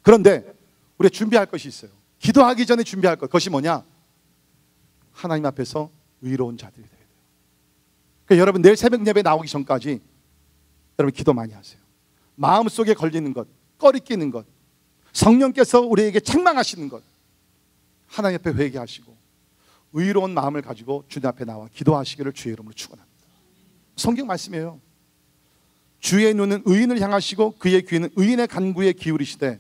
그런데 우리가 준비할 것이 있어요. 기도하기 전에 준비할 것, 그것이 뭐냐? 하나님 앞에서 의로운 자들이 돼야 돼요. 그러니까 여러분 내일 새벽 예배 나오기 전까지 여러분 기도 많이 하세요. 마음속에 걸리는 것, 꺼리끼는 것, 성령께서 우리에게 책망하시는 것 하나님 앞에 회개하시고 의로운 마음을 가지고 주님 앞에 나와 기도하시기를 주의 이름으로 축원합니다. 성경 말씀이에요. 주의 눈은 의인을 향하시고 그의 귀는 의인의 간구에 기울이시되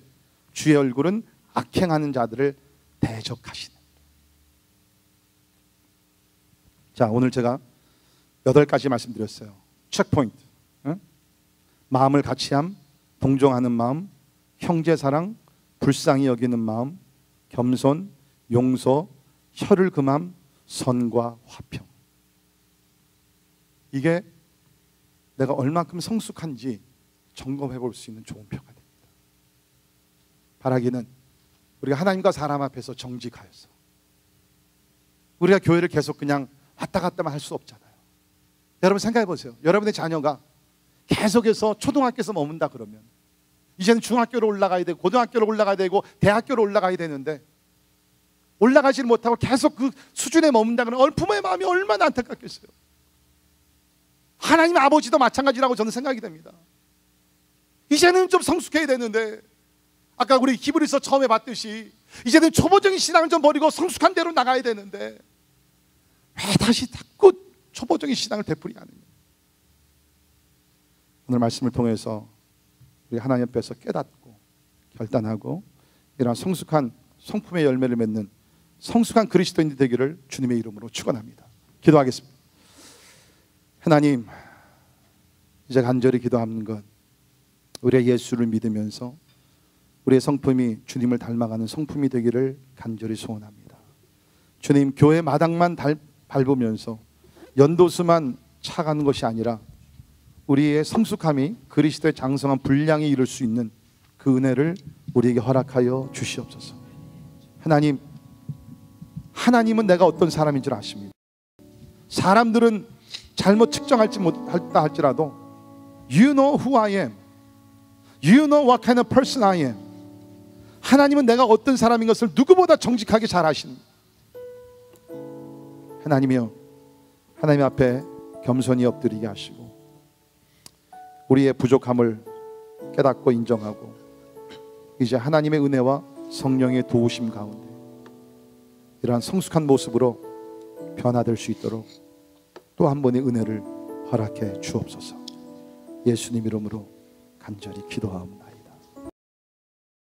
주의 얼굴은 악행하는 자들을 대적하시네. 자, 오늘 제가 8가지 말씀드렸어요. 체크포인트. 마음을 같이함, 동정하는 마음, 형제사랑, 불쌍히 여기는 마음, 겸손, 용서, 혀를 금함, 선과 화평. 이게 내가 얼만큼 성숙한지 점검해 볼 수 있는 좋은 표가 됩니다. 바라기는 우리가 하나님과 사람 앞에서 정직하여서 우리가 교회를 계속 그냥 왔다 갔다만 할 수 없잖아요. 여러분 생각해 보세요. 여러분의 자녀가 계속해서 초등학교에서 머문다 그러면 이제는 중학교로 올라가야 되고 고등학교로 올라가야 되고 대학교로 올라가야 되는데 올라가지 못하고 계속 그 수준에 머문다 그러면 부모의 마음이 얼마나 안타깝겠어요. 하나님 아버지도 마찬가지라고 저는 생각이 됩니다. 이제는 좀 성숙해야 되는데 아까 우리 히브리서 처음에 봤듯이 이제는 초보적인 신앙을 좀 버리고 성숙한 대로 나가야 되는데 왜 다시 자꾸 초보적인 신앙을 되풀이게 하느냐. 오늘 말씀을 통해서 우리 하나님 앞에서 깨닫고 결단하고 이러한 성숙한 성품의 열매를 맺는 성숙한 그리스도인이 되기를 주님의 이름으로 축원합니다. 기도하겠습니다. 하나님, 이제 간절히 기도하는 것, 우리의 예수를 믿으면서 우리의 성품이 주님을 닮아가는 성품이 되기를 간절히 소원합니다. 주님, 교회 마당만 밟으면서 연도수만 차가는 것이 아니라 우리의 성숙함이 그리스도의 장성한 분량에 이룰 수 있는 그 은혜를 우리에게 허락하여 주시옵소서. 하나님은 내가 어떤 사람인 줄 아십니다. 사람들은 잘못 측정할지 못할다 할지라도 You know who I am. You know what kind of person I am. 하나님은 내가 어떤 사람인 것을 누구보다 정직하게 잘 아십니다. 하나님이여, 하나님 앞에 겸손히 엎드리게 하시고 우리의 부족함을 깨닫고 인정하고 이제 하나님의 은혜와 성령의 도우심 가운데 이러한 성숙한 모습으로 변화될 수 있도록 또 한 번의 은혜를 허락해 주옵소서. 예수님 이름으로 간절히 기도하옵나이다.